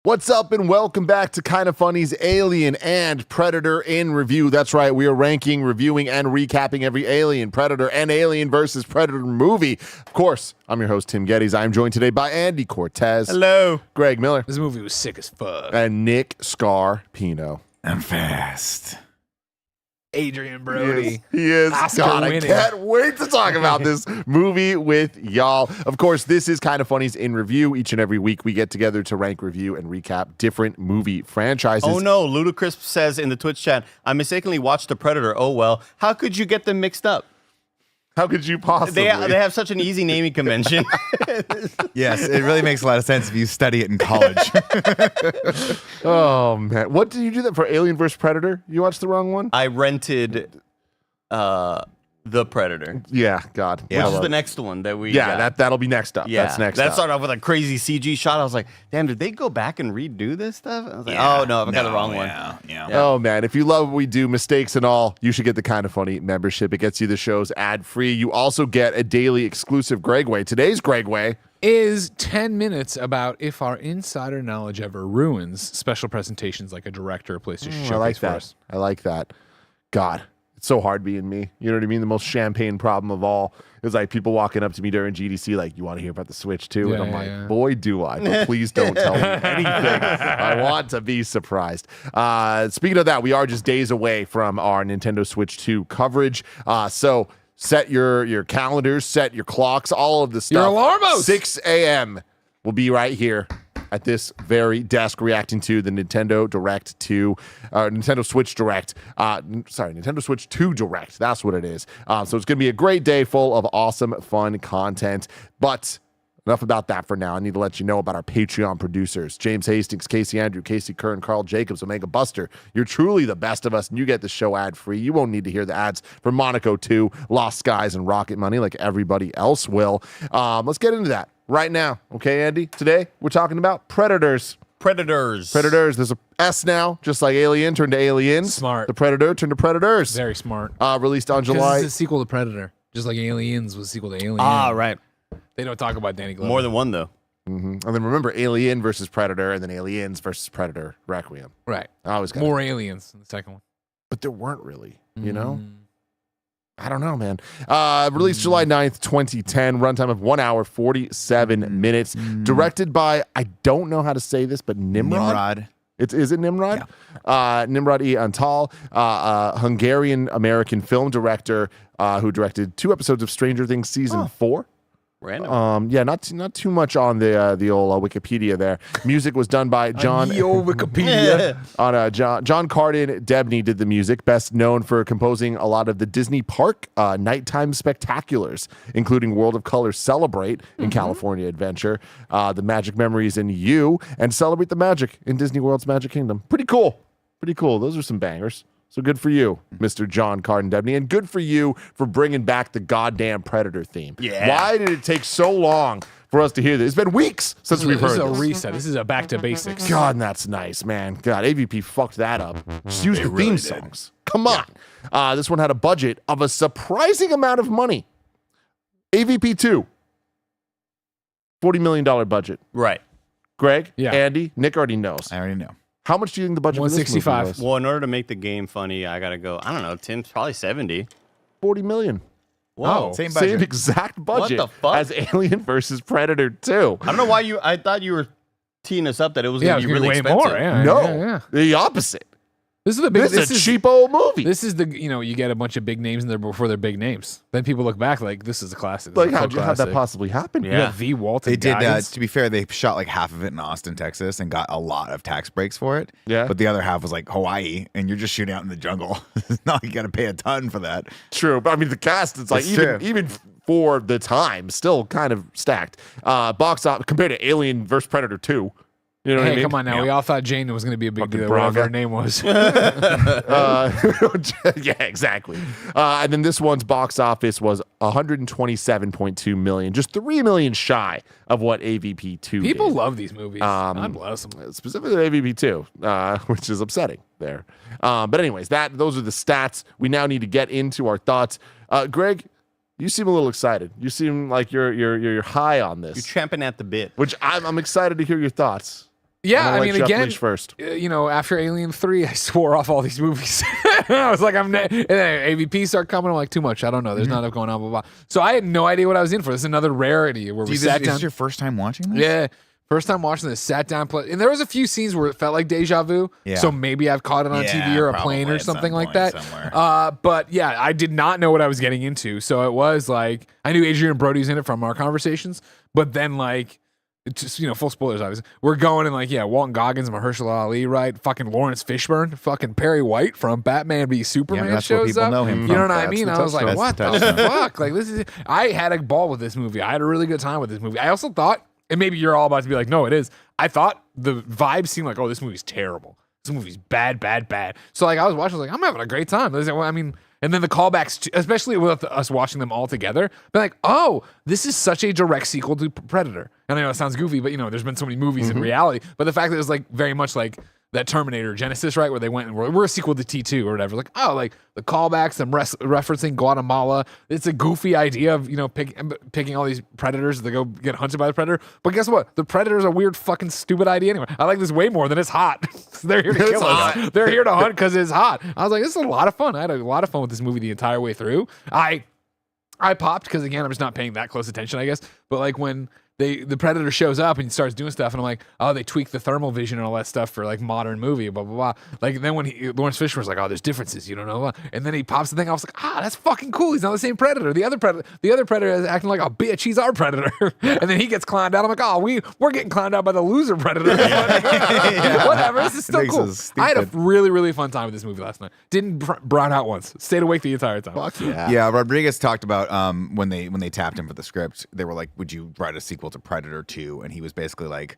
What's up and welcome back to Kinda Funny's Alien and Predator in Review. That's right, we are ranking, reviewing, and recapping every Alien, Predator, and Alien versus Predator movie. Of course, I'm your host, Tim Geddes. I'm joined today by Andy Cortez. Hello. Greg Miller. This movie was sick as fuck. And Nick Scarpino. I'm fast. Adrian Brody. He is. Oscar God, I winning. can't wait to talk about this movie with y'all. Of course, this is Kinda Funny's in Review. Each and every week, we get together to rank, review, and recap different movie franchises. Oh no, Ludacris says in the Twitch chat, I mistakenly watched The Predator. Oh well, how could you get them mixed up? How could you possibly? They have such an easy naming convention. Yes, it really makes a lot of sense if you study it in college. Oh man, what did you do that for? Alien vs Predator? You watched the wrong one? I rented The Predator. Yeah, God. Which is the next one that we got. that'll be next up. Yeah, That's next that up. started off with a crazy CG shot. I was like, damn, did they go back and redo this stuff? I was like, Yeah. oh no, I got the wrong one. Yeah. Oh man, if you love what we do, mistakes and all, you should get the Kinda Funny membership. It gets you the shows ad-free. You also get a daily exclusive Gregway. Today's Gregway Is 10 minutes about if our insider knowledge ever ruins special presentations like a director or PlayStation Showcase I like for that. us. I like that. God, it's so hard being me. You know what I mean? The most champagne problem of all is like people walking up to me during GDC like, you want to hear about the Switch too? And I'm like, boy, do I. But please don't tell me anything. I want to be surprised. Speaking of that, we are just days away from our Nintendo Switch 2 coverage. So set your calendars, set your clocks, all of the stuff. Your alarmos! 6 a.m. We'll be right here at this very desk reacting to the Nintendo Switch Direct. Nintendo Switch 2 Direct. That's what it is. So it's going to be a great day full of awesome, fun content. But enough about that for now. I need to let you know about our Patreon producers. James Hastings, Casey Andrew, Casey Kern, Carl Jacobs, Omega Buster. You're truly the best of us, and you get the show ad-free. You won't need to hear the ads for Monaco 2, Lost Skies, and Rocket Money like everybody else will. Let's get into that right now. Okay, Andy? Today, we're talking about Predators. Predators. There's a S now, just like Alien turned to Aliens. Smart. The Predator turned to Predators. Very smart. Released on Because July. it's a sequel to Predator. Just like Aliens was a sequel to Alien. Ah, right. They don't talk about Danny Glover. More than one though. And then remember Alien versus Predator, and then Aliens versus Predator Requiem. Right. I always got More aliens in the second one. but there weren't really, you know? I don't know, man. Released July 9th, 2010. Runtime of 1 hour, 47 minutes. Directed by, I don't know how to say this, but Nimrod. Is it Nimrod? Yeah. Nimrod E. Antal, Hungarian-American film director who directed 2 episodes of Stranger Things Season 4. Random. Yeah, not too much on the old Wikipedia there. Music was done by John. Wikipedia. John Carden Debney did the music, best known for composing a lot of the Disney Park nighttime spectaculars, including World of Color Celebrate in California Adventure, The Magic Memories in You, and Celebrate the Magic in Disney World's Magic Kingdom. Pretty cool. Those are some bangers. So good for you, Mr. John Carden Debney, and good for you for bringing back the goddamn Predator theme. Yeah. Why did it take so long for us to hear this? It's been weeks since we've heard This is a this. reset. This is a back to basics. God, that's nice, man. God, AVP fucked that up. Just use the theme songs. Come on. This one had a budget of a surprising amount of money. AVP 2, $40 million budget. Right. Greg, Yeah. Andy, Nick already knows. I already know. How much do you think the budget for this movie 165. was? Well, in order to make the game funny, I gotta go. I don't know, Tim, probably 70. $40 million. Whoa. Same budget. Same exact budget the fuck? as Alien versus Predator 2. I don't know why I thought you were teeing us up that it was Yeah, gonna it's be gonna really be way expensive. more. Yeah, No, yeah. the opposite. This is the big. This is a cheapo movie. This is the you get a bunch of big names in there before they're big names. Then people look back like this is a classic. This Like, is a how'd cult that classic. possibly happen? You Yeah. got the Walton They did, Goggins. to be fair, they shot like half of it in Austin, Texas, and got a lot of tax breaks for it. Yeah. But the other half was like Hawaii, and you're just shooting out in the jungle. It's not like you got to pay a ton for that. True, but I mean the cast. It's like It's true. even for the time, still kind of stacked. Box office compared to Alien vs Predator 2. You know what I Hey, mean? come on now. Yeah. We all thought Jane was going to be a big Fucking deal, whatever Braga. her name was. Yeah, exactly. And then this one's box office was 127.2 million, just 3 million shy of what AVP 2 People did. love these movies. God bless them. Specifically AVP 2, which is upsetting there. But anyways, those are the stats. We now need to get into our thoughts. Greg, you seem a little excited. You seem like you're high on this. You're champing at the bit. Which I'm excited to hear your thoughts. Yeah, I'm gonna I let mean, Jeff again, leash first. After Alien 3, I swore off all these movies. I was like, and then AVP start coming. I'm like, too much. I don't know. There's not enough going on. Blah, blah, blah. So I had no idea what I was in for. This is another rarity where we sat Is down. this your first time watching this? Yeah. First time watching this, sat down, and there was a few scenes where it felt like deja vu. Yeah. So maybe I've caught it on TV or a plane probably or at something some like point that. somewhere. But yeah, I did not know what I was getting into. So it was like, I knew Adrian Brody's in it from our conversations, but then like, it's just, full spoilers, obviously. We're going and like, yeah, Walton Goggins, Mahershala Ali, right? Fucking Lawrence Fishburne, fucking Perry White from Batman v Superman that's where shows people up. know him You from. know what I That's mean? the I was like, touchstone. what the That's the touchstone. fuck? Like, this is. I had a ball with this movie. I had a really good time with this movie. I also thought, and maybe you're all about to be like, no, it is. I thought the vibe seemed like, oh, this movie's terrible. This movie's bad, bad, bad. So like, I was watching, I was like, I'm having a great time. I mean. And then the callbacks, especially with us watching them all together, be like, oh, this is such a direct sequel to Predator. And I know it sounds goofy, but there's been so many movies in reality. But the fact that it was like very much like that Terminator Genesis, right, where they went and we're a sequel to T2 or whatever. Like, oh, like the callbacks, them referencing Guatemala. It's a goofy idea of picking all these predators to go get hunted by the predator. But guess what? The predator's a weird fucking stupid idea anyway. I like this way more than it's hot. They're here to kill us. They're here to hunt because it's hot. I was like, this is a lot of fun. I had a lot of fun with this movie the entire way through. I popped because again, I'm just not paying that close attention, I guess. But like when the predator shows up and starts doing stuff, and I'm like, oh, they tweak the thermal vision and all that stuff for like modern movie, blah blah blah. Like then when Lawrence Fishburne's like, oh, there's differences, blah. And then he pops the thing. I was like, that's fucking cool. He's not the same predator. The other predator is acting like a bitch. He's our predator. And then he gets clowned out. I'm like, oh, we're getting clowned out by the loser predator. Whatever. This is still Makes cool. us I had a stupid. really really fun time with this movie last night. Didn't brown out once. Stayed awake the entire time. Fuck yeah. Yeah, Rodriguez talked about when they tapped him for the script, they were like, "Would you write a sequel to Predator 2?" And he was basically like,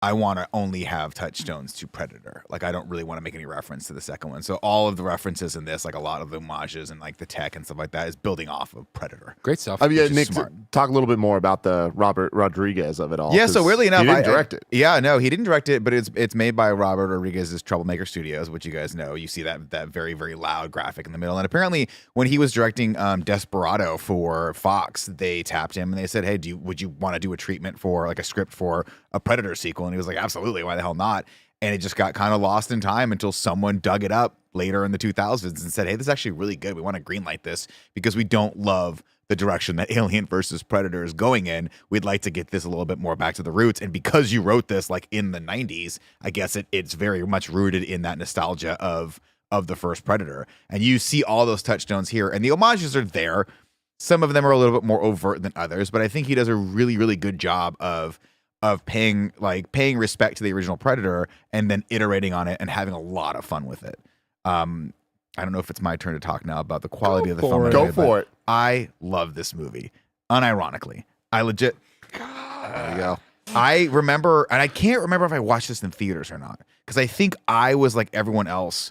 I want to only have touchstones to Predator. Like, I don't really want to make any reference to the second one. So all of the references in this, like a lot of the homages and like the tech and stuff like that, is building off of Predator. Great stuff. I mean, Which is Nick, smart. talk a little bit more about the Robert Rodriguez of it all. Yeah, so 'cause weirdly enough, he didn't direct it. Yeah, no, he didn't direct it, but it's made by Robert Rodriguez's Troublemaker Studios, which you guys know. You see that very very loud graphic in the middle, and apparently when he was directing Desperado for Fox, they tapped him and they said, "Hey, would you want to do a treatment for like a script for a Predator sequel?" And he was like, "Absolutely, why the hell not?" And it just got kind of lost in time until someone dug it up later in the 2000s and said, "Hey, this is actually really good. We want to greenlight this because we don't love the direction that Alien versus Predator is going in. We'd like to get this a little bit more back to the roots. And because you wrote this like in the 90s, I guess it's very much rooted in that nostalgia of the first Predator. And you see all those touchstones here, and the homages are there. Some of them are a little bit more overt than others, but I think he does a really, really good job of paying respect to the original Predator and then iterating on it and having a lot of fun with it. I don't know if it's my turn to talk now about the quality of the film. Go for it. I love this movie. Unironically. I legit. There you go. I remember, and I can't remember if I watched this in theaters or not, because I think I was like everyone else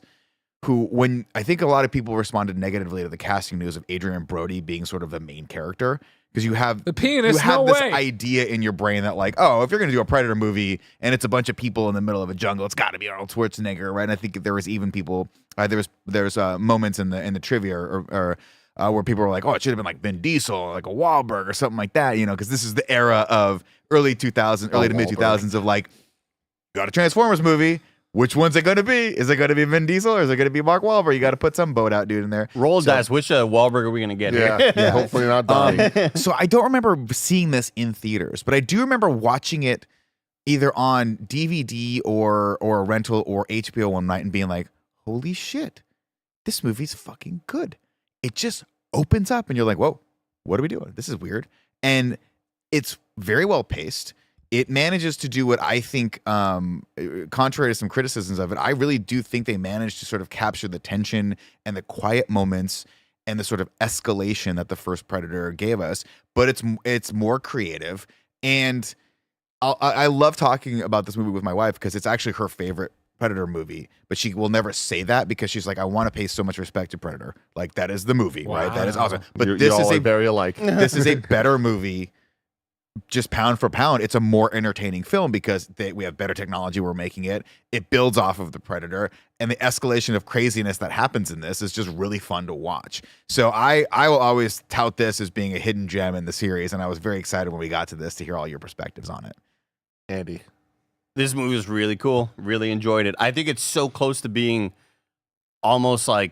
when I think a lot of people responded negatively to the casting news of Adrian Brody being sort of the main character. Because you have The pianist, you have no this way. idea in your brain that like, oh, if you're going to do a Predator movie and it's a bunch of people in the middle of a jungle, it's got to be Arnold Schwarzenegger, right? And I think there was even people, there's moments in the trivia or where people were like, oh, it should have been like Vin Diesel, or like a Wahlberg or something like that, because this is the era of early to mid 2000s of like, got a Transformers movie. Which one's it going to be? Is it going to be Vin Diesel or is it going to be Mark Wahlberg? You got to put some boat out dude in there. Roll dice. Which Wahlberg are we going to get here? Yeah. Hopefully not dying. So I don't remember seeing this in theaters, but I do remember watching it either on DVD or a rental or HBO one night and being like, holy shit, this movie's fucking good. It just opens up and you're like, whoa, what are we doing? This is weird. And it's very well paced. It manages to do what I think, contrary to some criticisms of it, I really do think they managed to sort of capture the tension and the quiet moments and the sort of escalation that the first Predator gave us. But it's more creative. And I love talking about this movie with my wife because it's actually her favorite Predator movie. But she will never say that because she's like, I want to pay so much respect to Predator. Like, that is the movie, right? That is awesome. But You're all very alike. this is a better movie. Just pound for pound, it's a more entertaining film because we have better technology. We're making it. It builds off of the Predator, and the escalation of craziness that happens in this is just really fun to watch. So I will always tout this as being a hidden gem in the series, and I was very excited when we got to this to hear all your perspectives on it. Andy, This movie was really cool. Really enjoyed it. I think it's so close to being almost like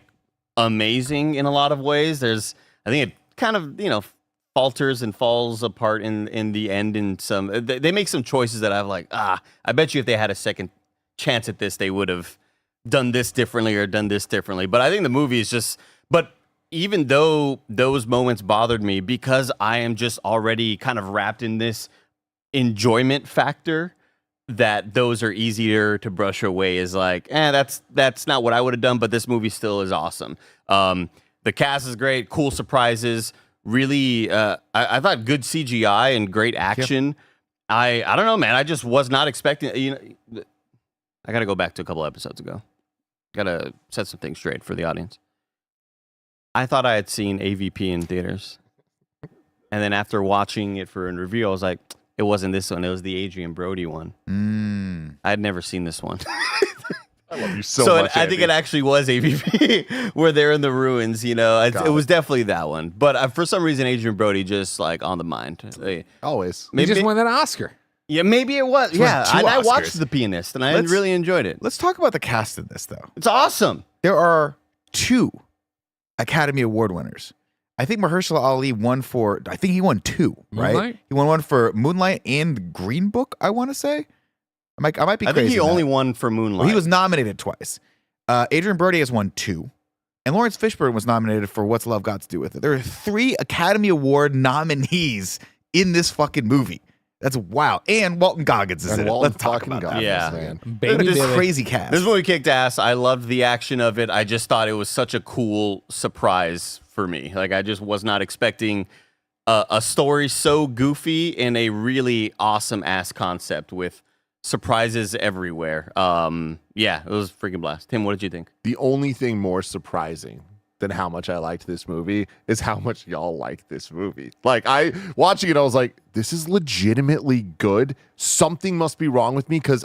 amazing in a lot of ways. I think it kind of, falters and falls apart in the end. In some, they make some choices that I've like, I bet you if they had a second chance at this, they would have done this differently or done this differently. But I think the movie is just, but even though those moments bothered me, because I am just already kind of wrapped in this enjoyment factor, that those are easier to brush away, is like, that's not what I would have done, but this movie still is awesome. The cast is great, cool surprises, really, I thought good CGI and great action. Yep. I don't know, man, I just was not expecting, I got to go back to a couple episodes ago. Got to set some things straight for the audience. I thought I had seen AVP in theaters. And then after watching it for a review, I was like, it wasn't this one. It was the Adrian Brody one. I had never seen this one. I love you so much, I think it actually was AVP, where they're in the ruins, It was definitely that one. But for some reason, Adrian Brody just like on the mind. Always. He just won that Oscar. Yeah, maybe it was. Yeah, and I watched The Pianist, and I really enjoyed it. Let's talk about the cast of this, though. It's awesome. There are 2 Academy Award winners. I think Mahershala Ali won for, I think he won 2, right? Moonlight? He won one for Moonlight and Green Book, I want to say. I might be crazy. I think he on only that. won for Moonlight. Well, he was nominated twice. Adrian Brody has won 2. And Lawrence Fishburne was nominated for What's Love Got to Do with It. There are 3 Academy Award nominees in this fucking movie. That's wild. And Walton Goggins is in it. Let's talk about that. Yeah. man. Baby This Billy. crazy cast. This movie kicked ass. I loved the action of it. I just thought it was such a cool surprise for me. Like, I just was not expecting a story so goofy and a really awesome ass concept with surprises everywhere. Yeah, it was a freaking blast. Tim, what did you think? The only thing more surprising than how much I liked this movie is how much y'all like this movie. Like, watching it, I was like, this is legitimately good. Something must be wrong with me, because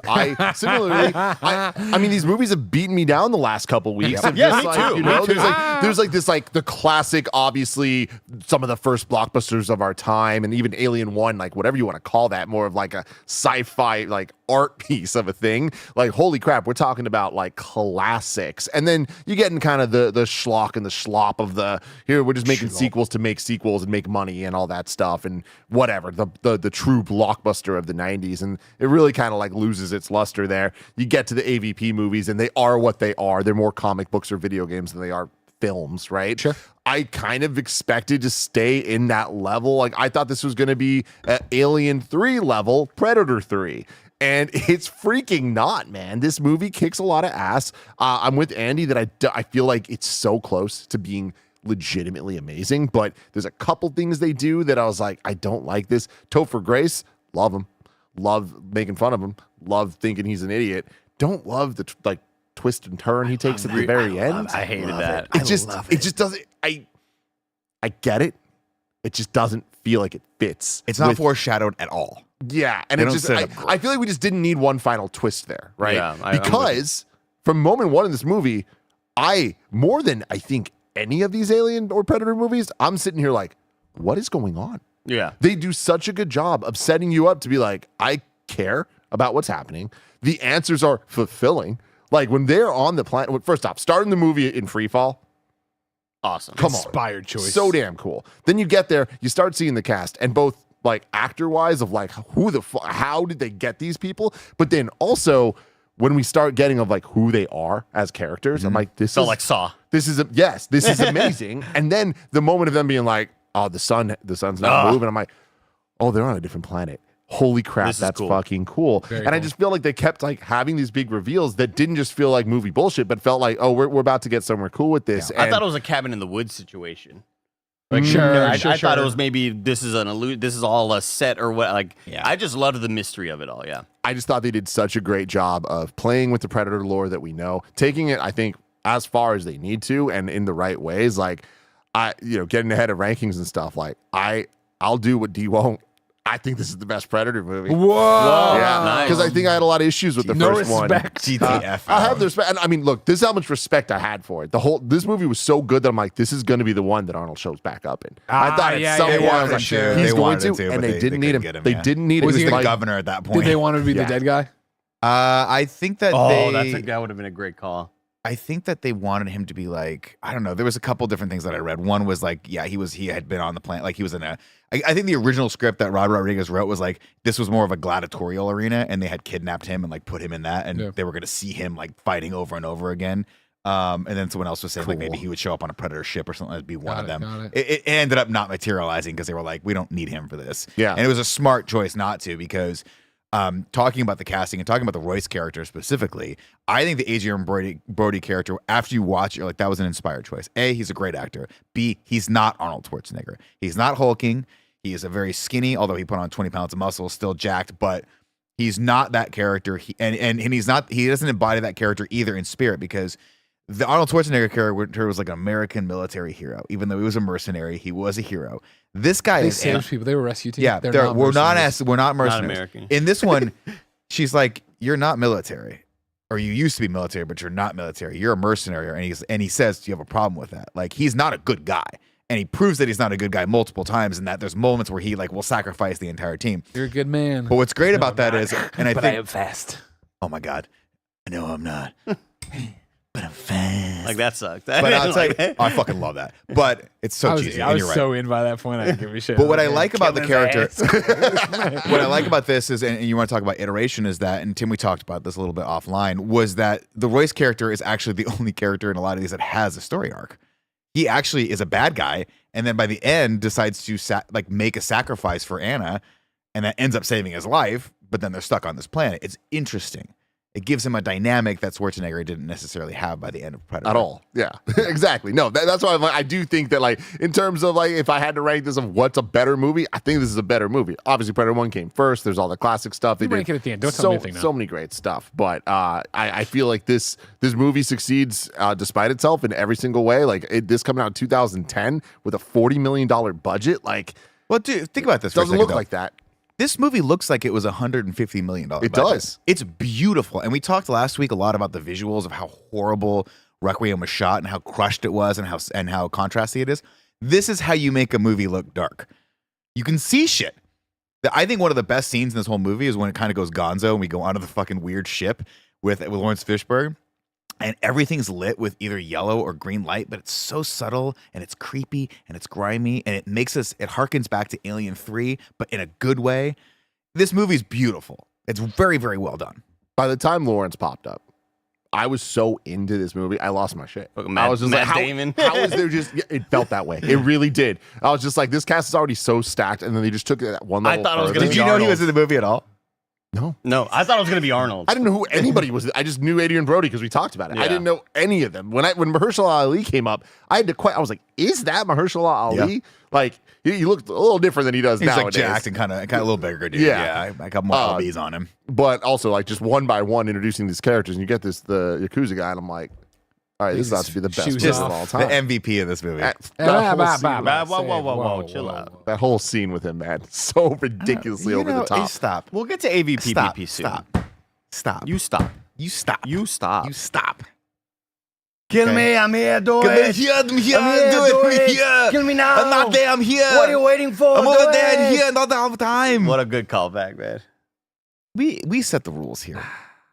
similarly, I mean, these movies have beaten me down the last couple weeks. Of Yeah, just, me like, too. You know, Me too. there's like this, like the classic, obviously some of the first blockbusters of our time, and even Alien 1, like whatever you want to call that, more of like a sci-fi like art piece of a thing. Like, holy crap, we're talking about like classics. And then you get in kind of the schlock and the slop of here we're just making sequels to make sequels and make money and all that stuff and whatever. The true blockbuster of the 90s, and it really kind of like loses its luster there. You get to the AVP movies and they are what they are. They're more comic books or video games than they are films, right? Sure. I kind of expected to stay in that level. Like, I thought this was going to be at Alien 3 level, Predator 3. And it's freaking not, man. This movie kicks a lot of ass. I'm with Andy that I feel like it's so close to being legitimately amazing, but there's a couple things they do that I was like, I don't like this. Topher Grace, love him. Love making fun of him. Love thinking he's an idiot. Don't love the twist and turn he takes at the very end. I hated that. It just doesn't. I get it. It just doesn't feel like it fits. It's not with- foreshadowed at all. Yeah, and They it don't just set it I up great. I feel like we just didn't need one final twist there, right? Yeah, I'm with because from moment 1 in this movie, more than I think any of these Alien or Predator movies, I'm sitting here like, what is going on? Yeah. They do such a good job of setting you up to be like, I care about what's happening. The answers are fulfilling. Like, when they're on the planet, first off, starting the movie in free fall, Awesome. come on. Inspired choice. So damn cool. Then you get there, you start seeing the cast, and both like actor wise of like how did they get these people, but then also when we start getting of like who they are as characters, I'm like, this Felt is like Saw. this is amazing. And then the moment of them being like, oh, the sun's not moving, I'm like, oh, they're on a different planet. Holy crap, This is that's cool. fucking cool. Very I cool. just feel like they kept like having these big reveals that didn't just feel like movie bullshit, but felt like, oh, we're about to get somewhere cool with this. I And thought it was a cabin in the woods situation. Like, Sure, I sure, thought it sure. was maybe this is all a set or what. Like, Yeah. I just loved the mystery of it all. Yeah. I just thought they did such a great job of playing with the Predator lore that we know, taking it, I think, as far as they need to and in the right ways. Like, getting ahead of rankings and stuff. Like, I'll do what D won't. I think this is the best Predator movie. Whoa. Yeah, nice. because I think I had a lot of issues with the No first respect. GTF. one. I have the respect. And I mean, look, this is how much respect I had for it. This movie was so good that I'm like, this is going to be the one that Arnold shows back up in. I thought at some yeah, point I yeah, was for like, sure. he's They going wanted to, to, and but they didn't need couldn't him. get him, They yeah. didn't need him. Was he It the like- governor at that point? Did they want him to be Yeah. the dead guy? I think that that would have been a great call. I think that they wanted him to be like, I don't know. There was a couple different things that I read. One was like, yeah, he had been on the planet. Like he was in I think the original script that Robert Rodriguez wrote was like, this was more of a gladiatorial arena and they had kidnapped him and like put him in that. And they were going to see him like fighting over and over again. And then someone else was saying like maybe he would show up on a Predator ship or something. That'd be one of them. It ended up not materializing because they were like, we don't need him for this. Yeah. And it was a smart choice not to, because talking about the casting and talking about the Royce character specifically, I think the Adrian Brody character, after you watch it, you're like, that was an inspired choice. A, he's a great actor. B, he's not Arnold Schwarzenegger. He's not hulking. He is a very skinny, although he put on 20 pounds of muscle, still jacked, but he's not that character. And he's not, he doesn't embody that character either in spirit, because the Arnold Schwarzenegger character was like an American military hero. Even though he was a mercenary, he was a hero. This guy is saved people. They were rescue team. Yeah, we're not mercenaries. Not American. In this one, she's like, "You're not military, or you used to be military, but you're not military. You're a mercenary." And he says, "Do you have a problem with that?" Like, he's not a good guy, and he proves that he's not a good guy multiple times. And that there's moments where he like will sacrifice the entire team. You're a good man. But what's great about that is, and I but think, I am fast. oh my god, I know I'm not. But I'm fast. Like that sucked. But I'll tell you, I fucking love that. But it's so cheesy. I was and you're so right. in by that point. I didn't give a shit. But what I like about the character, ass. what I like about this is, and you want to talk about iteration, is that, and Tim, we talked about this a little bit offline, was that the Royce character is actually the only character in a lot of these that has a story arc. He actually is a bad guy, and then by the end decides to make a sacrifice for Anna, and that ends up saving his life. But then they're stuck on this planet. It's interesting. It gives him a dynamic that Schwarzenegger didn't necessarily have by the end of Predator. At all. Yeah, exactly. No, that's why I do think that, like, in terms of, like, if I had to rank this of what's a better movie, I think this is a better movie. Obviously, Predator 1 came first. There's all the classic stuff. They rank it at the end. Don't tell me anything now. So many great stuff. But I feel like this movie succeeds despite itself in every single way. Like, this coming out in 2010 with a $40 million budget. Like, well, dude, think about this. Doesn't look like that. This movie looks like it was $150 million. It does. It's beautiful. And we talked last week a lot about the visuals of how horrible Requiem was shot and how crushed it was and how contrasty it is. This is how you make a movie look dark. You can see shit. I think one of the best scenes in this whole movie is when it kind of goes gonzo and we go onto the fucking weird ship with Lawrence Fishburne. And everything's lit with either yellow or green light, but it's so subtle and it's creepy and it's grimy and it harkens back to Alien 3, but in a good way. This movie's beautiful. It's very, very well done. By the time Lawrence popped up, I was so into this movie, I lost my shit. I was just Matt like, Damon. how is there just? It felt that way. It really did. I was just like, this cast is already so stacked, and then they just took it one level. I thought it was further. gonna Did you know he was in the movie at all? No, I thought it was gonna be Arnold. I didn't know who anybody was. I just knew Adrian Brody because we talked about it. I Yeah. didn't know any of them. When Mahershala Ali came up, I had to I was like, is that Mahershala Ali? Yeah. Like he looked a little different than he does He's nowadays. like jacked and kind of a little bigger, dude. Yeah. Yeah, I got more LBs on him. But also like just one by one introducing these characters, and you get the Yakuza guy, and I'm like, all right, this is about to be the best Shoes movie of off. all The time. MVP of this movie. That Whoa, chill out. that whole scene with him, man, so ridiculously over the top. Stop. We'll get to AVPPP soon. Stop. You stop. You stop. You stop. You stop. Kill Okay. me, I'm here, do I'm it. here. I'm here. I'm here, Do it. do I'm it. here. Kill me now. I'm not there. I'm here. What are you waiting for? I'm Do over there it. and here, not all the time. What a good callback, man. We set the rules here.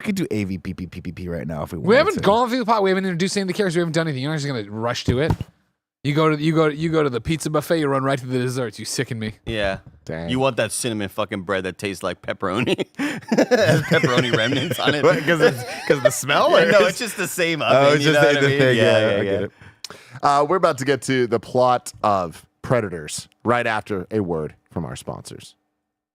We could do AVPPPP right now if we want. We haven't gone through the plot. We haven't introduced any of the characters. We haven't done anything. You're not just gonna rush to it. You go to the pizza buffet. You run right to the desserts. You sicken me. Yeah. Dang. You want that cinnamon fucking bread that tastes like pepperoni? Has pepperoni remnants on it. Because of the smell? Or No, it's just the same oven. Oh, it's you just know the what I mean? thing. Yeah, I get it. We're about to get to the plot of Predators right after a word from our sponsors.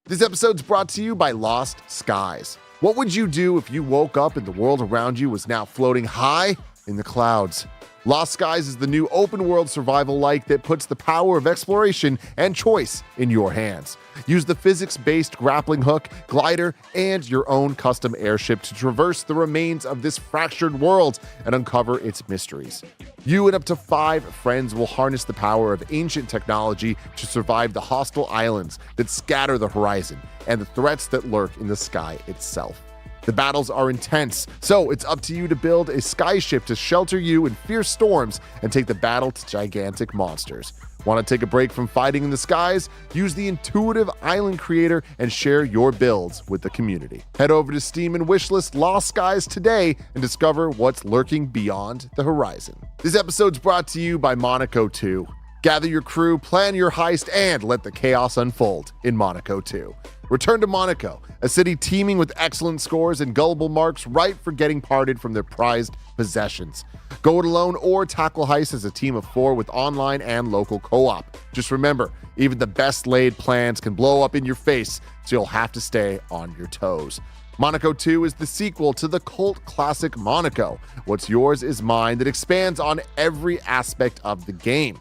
This episode's brought to you by Lost Skies. What would you do if you woke up and the world around you was now floating high in the clouds? Lost Skies is the new open-world survival-like that puts the power of exploration and choice in your hands. Use the physics-based grappling hook, glider, and your own custom airship to traverse the remains of this fractured world and uncover its mysteries. You and up to 5 friends will harness the power of ancient technology to survive the hostile islands that scatter the horizon and the threats that lurk in the sky itself. The battles are intense, so it's up to you to build a skyship to shelter you in fierce storms and take the battle to gigantic monsters. Want to take a break from fighting in the skies? Use the intuitive Island Creator and share your builds with the community. Head over to Steam and wishlist Lost Skies today and discover what's lurking beyond the horizon. This episode's brought to you by Monaco 2. Gather your crew, plan your heist, and let the chaos unfold in Monaco 2. Return to Monaco, a city teeming with excellent scores and gullible marks ripe for getting parted from their prized possessions. Go it alone or tackle heists as a team of 4 with online and local co-op. Just remember, even the best laid plans can blow up in your face, so you'll have to stay on your toes. Monaco 2 is the sequel to the cult classic Monaco. What's yours is mine that expands on every aspect of the game.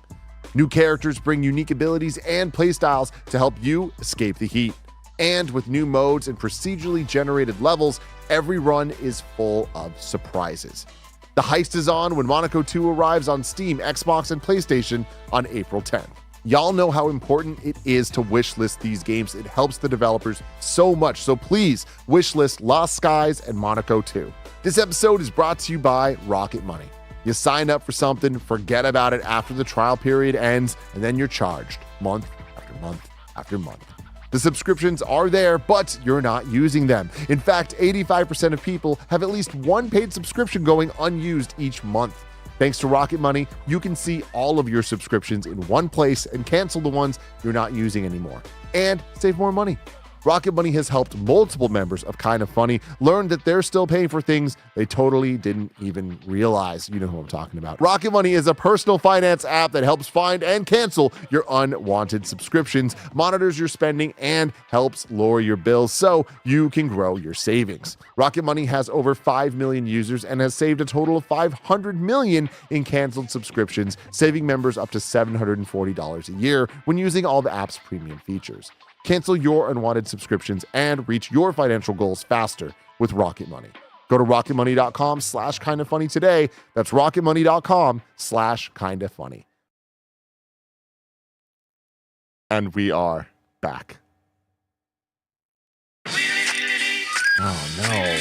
New characters bring unique abilities and playstyles to help you escape the heat. And with new modes and procedurally generated levels, every run is full of surprises. The heist is on when Monaco 2 arrives on Steam, Xbox, and PlayStation on April 10th. Y'all know how important it is to wishlist these games. It helps the developers so much. So please wishlist Lost Skies and Monaco 2. This episode is brought to you by Rocket Money. You sign up for something, forget about it after the trial period ends, and then you're charged month after month after month. The subscriptions are there, but you're not using them. In fact, 85% of people have at least one paid subscription going unused each month. Thanks to Rocket Money, you can see all of your subscriptions in one place and cancel the ones you're not using anymore, and save more money. Rocket Money has helped multiple members of Kind of Funny learn that they're still paying for things they totally didn't even realize. You know who I'm talking about. Rocket Money is a personal finance app that helps find and cancel your unwanted subscriptions, monitors your spending, and helps lower your bills so you can grow your savings. Rocket Money has over 5 million users and has saved a total of $500 million in canceled subscriptions, saving members up to $740 a year when using all the app's premium features. Cancel your unwanted subscriptions and reach your financial goals faster with Rocket Money. Go to rocketmoney.com/kindoffunny today. That's rocketmoney.com/kindoffunny. And we are back. Oh no.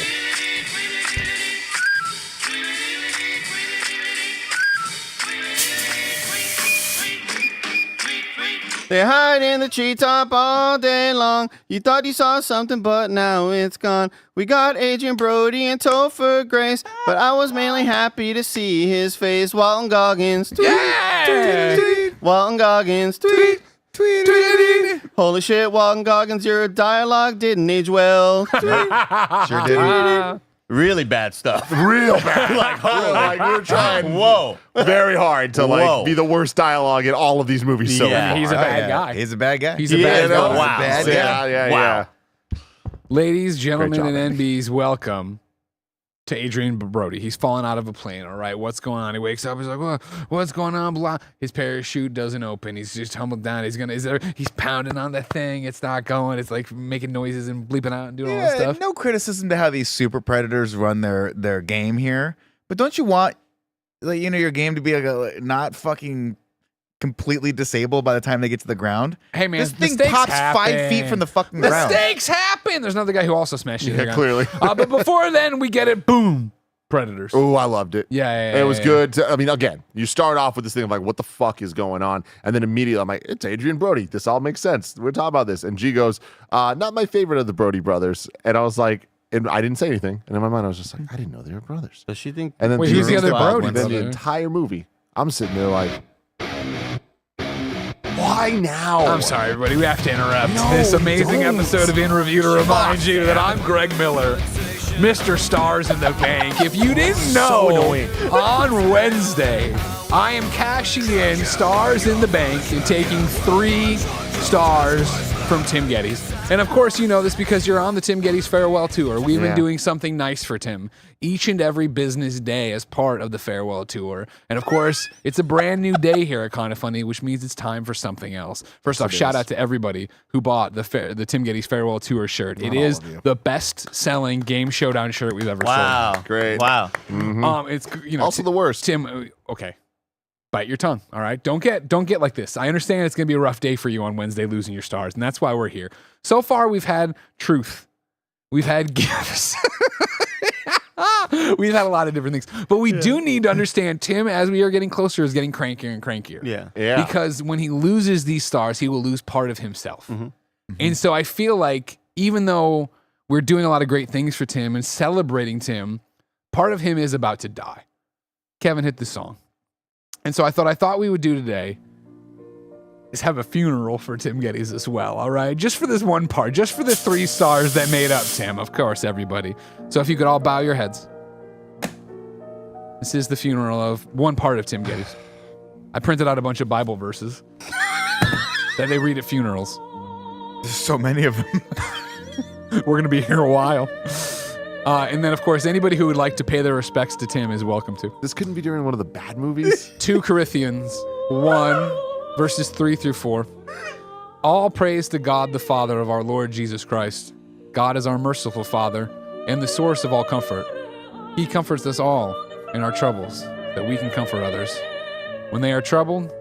They hide in the treetop all day long. You thought you saw something, but now it's gone. We got Adrian Brody and Topher Grace, but I was mainly happy to see his face. Walton Goggins, tweet, tweet, tweet. Walton Goggins, tweet, tweet, tweet. Holy shit, Walton Goggins, your dialogue didn't age well. Sure did. Really bad stuff. Real bad. like we were trying very hard to be the worst dialogue in all of these movies so Yeah. far. He's a bad guy. He's a bad guy. He's a bad guy. Wow. Bad guy. Yeah. Ladies, gentlemen, Great job, and NBs, welcome to Adrian Brody. He's fallen out of a plane, all right? What's going on? He wakes up, he's like, what's going on? Blah. His parachute doesn't open. He's just tumbled down. He's pounding on the thing. It's not going. It's like making noises and bleeping out and doing all this stuff. No criticism to how these super predators run their game here, but don't you want your game to be not fucking completely disabled by the time they get to the ground? Hey man, this thing mistakes pops happen. 5 feet from the fucking ground. Mistakes happen. There's another guy who also smashed it. Yeah, clearly. But before then, we get it. Boom. Predators. Oh, I loved it. Yeah. It was good. Again, you start off with this thing of like, what the fuck is going on? And then immediately I'm like, it's Adrian Brody. This all makes sense. We're talking about this. And G goes, not my favorite of the Brody brothers. And I was like, and I didn't say anything. And in my mind, I was just like, I didn't know they were brothers. Does she think? And then Wait, who's the other Brody then the brother? entire movie, I'm sitting there like, why now? I'm sorry, everybody. We have to interrupt this amazing don't. episode of In Review to remind you that I'm Greg Miller, Mr. Stars in the Bank. If you didn't know, annoying. on Wednesday, I am cashing in Stars in the Bank and taking 3 stars from Tim Geddes. And of course, you know this because you're on the Tim Geddes Farewell Tour. We've been doing something nice for Tim each and every business day as part of the Farewell Tour. And of course, it's a brand new day here at Kinda Funny, which means it's time for something else. First off, shout out to everybody who bought the Tim Geddes Farewell Tour shirt. It is the best-selling Game Showdown shirt we've ever sold. Great. Wow. It's Also the worst. Tim, okay. Bite your tongue, all right? Don't get like this. I understand it's going to be a rough day for you on Wednesday losing your stars, and that's why we're here. So far, we've had truth. We've had gifts. We've had a lot of different things. But we do need to understand Tim, as we are getting closer, is getting crankier and crankier. Yeah. Because when he loses these stars, he will lose part of himself. And so I feel like even though we're doing a lot of great things for Tim and celebrating Tim, part of him is about to die. Kevin hit the song. And so I thought we would do today is have a funeral for Tim Geddes as well, all right? Just for this one part, just for the 3 stars that made up Tim, of course, everybody. So if you could all bow your heads. This is the funeral of one part of Tim Geddes. I printed out a bunch of Bible verses that they read at funerals. There's so many of them. We're going to be here a while. And then, of course, anybody who would like to pay their respects to Tim is welcome to. This couldn't be during one of the bad movies. 2 Corinthians 1, verses 3 through 4. All praise to God the Father of our Lord Jesus Christ. God is our merciful Father and the source of all comfort. He comforts us all in our troubles, that we can comfort others. When they are troubled,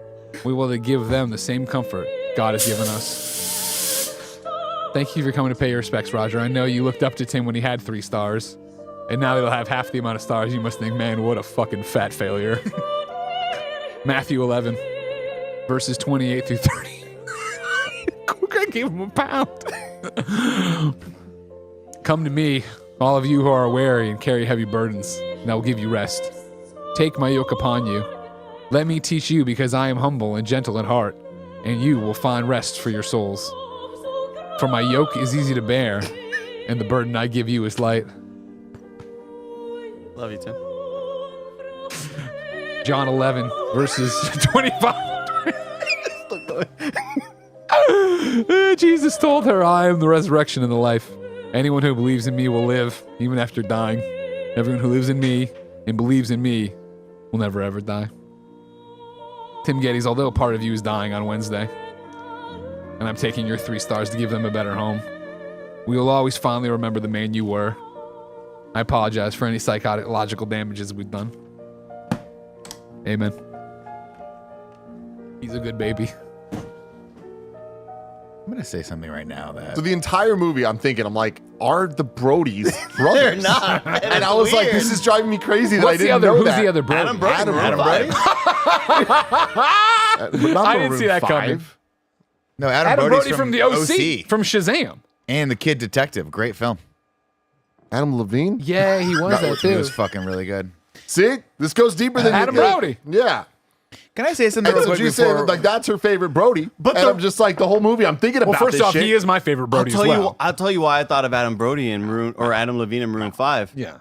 we will give them the same comfort God has given us. Thank you for coming to pay your respects, Roger. I know you looked up to Tim when he had 3 stars, and now he'll have half the amount of stars. You must think, man, what a fucking fat failure. Matthew 11, verses 28 through 30. I gave him a pound. Come to me, all of you who are weary and carry heavy burdens, and I will give you rest. Take my yoke upon you. Let me teach you, because I am humble and gentle at heart, and you will find rest for your souls. For my yoke is easy to bear, and the burden I give you is light. Love you, Tim. John 11, verses 25. Jesus told her, I am the resurrection and the life. Anyone who believes in me will live, even after dying. Everyone who lives in me and believes in me will never ever die. Tim Geddes, although a part of you is dying on Wednesday, and I'm taking your 3 stars to give them a better home, we will always fondly remember the man you were. I apologize for any psychological damages we've done. Amen. He's a good baby. I'm going to say something right now that... So the entire movie, I'm like, are the Brodies brothers? They're not. And I was like, this is driving me crazy that I didn't know who's that. the other Brody? Adam Brody. Adam Brody? I didn't see that coming. No, Adam Adam Brody's Brody from the OC, from Shazam. And The Kid Detective. Great film. Adam Levine? Yeah, he was that He too. was fucking really good. See? This goes deeper than Adam you think. Brody. Yeah. Can I say something And real so quick you say before... like that's her favorite Brody. But and the- I'm just like the whole movie I'm thinking about Well, first this off, shit. he is my favorite Brody as well. I'll tell you why I thought of Adam Brody in Maroon, or Adam Levine in Maroon 5. Yeah.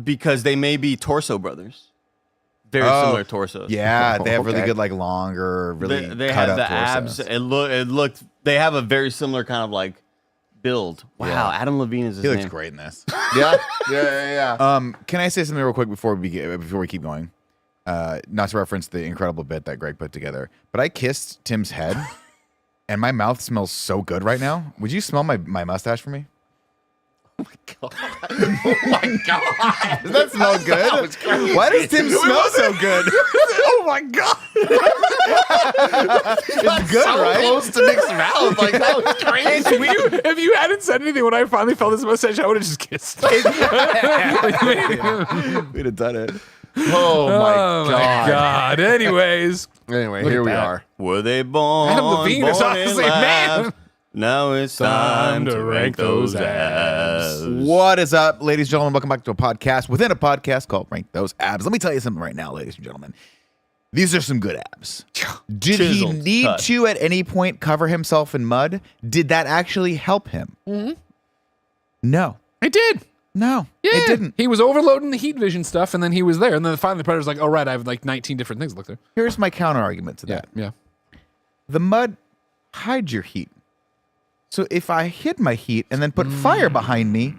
Because they may be torso brothers. Very Oh, similar torsos. Yeah, they have really Okay. good, like, longer, really They cut have up the abs. torsos. It looked. They have a very similar kind of like build. Wow, Yeah. Adam Levine is his He looks name. great in this. Yeah. Can I say something real quick before we keep going? Not to reference the incredible bit that Greg put together, but I kissed Tim's head, and my mouth smells so good right now. Would you smell my mustache for me? Oh my god. Does that smell good? Why does Tim smell so good? Oh my god. It's good, So right? close to Nick's mouth. Like that was crazy. If you hadn't said anything when I finally felt this mustache, I would have just kissed. We'd have done it. Oh my god. Anyways, Anyway, Look here at we that. are. Were they born? Adam Levine is born honestly, in man. life? Now it's time to rank those abs. What is up, ladies and gentlemen? Welcome back to a podcast within a podcast called Rank Those Abs. Let me tell you something right now, ladies and gentlemen. These are some good abs. Did Chiseled, he need cut. to at any point cover himself in mud? Did that actually help him? No. it did. No, Yeah. it didn't. He was overloading the heat vision stuff, and then he was there. And then finally the Predator's like, oh, right, I have like 19 different things to look through. Here's my counter argument to that. Yeah. The mud hides your heat. So if I hid my heat and then put fire behind me,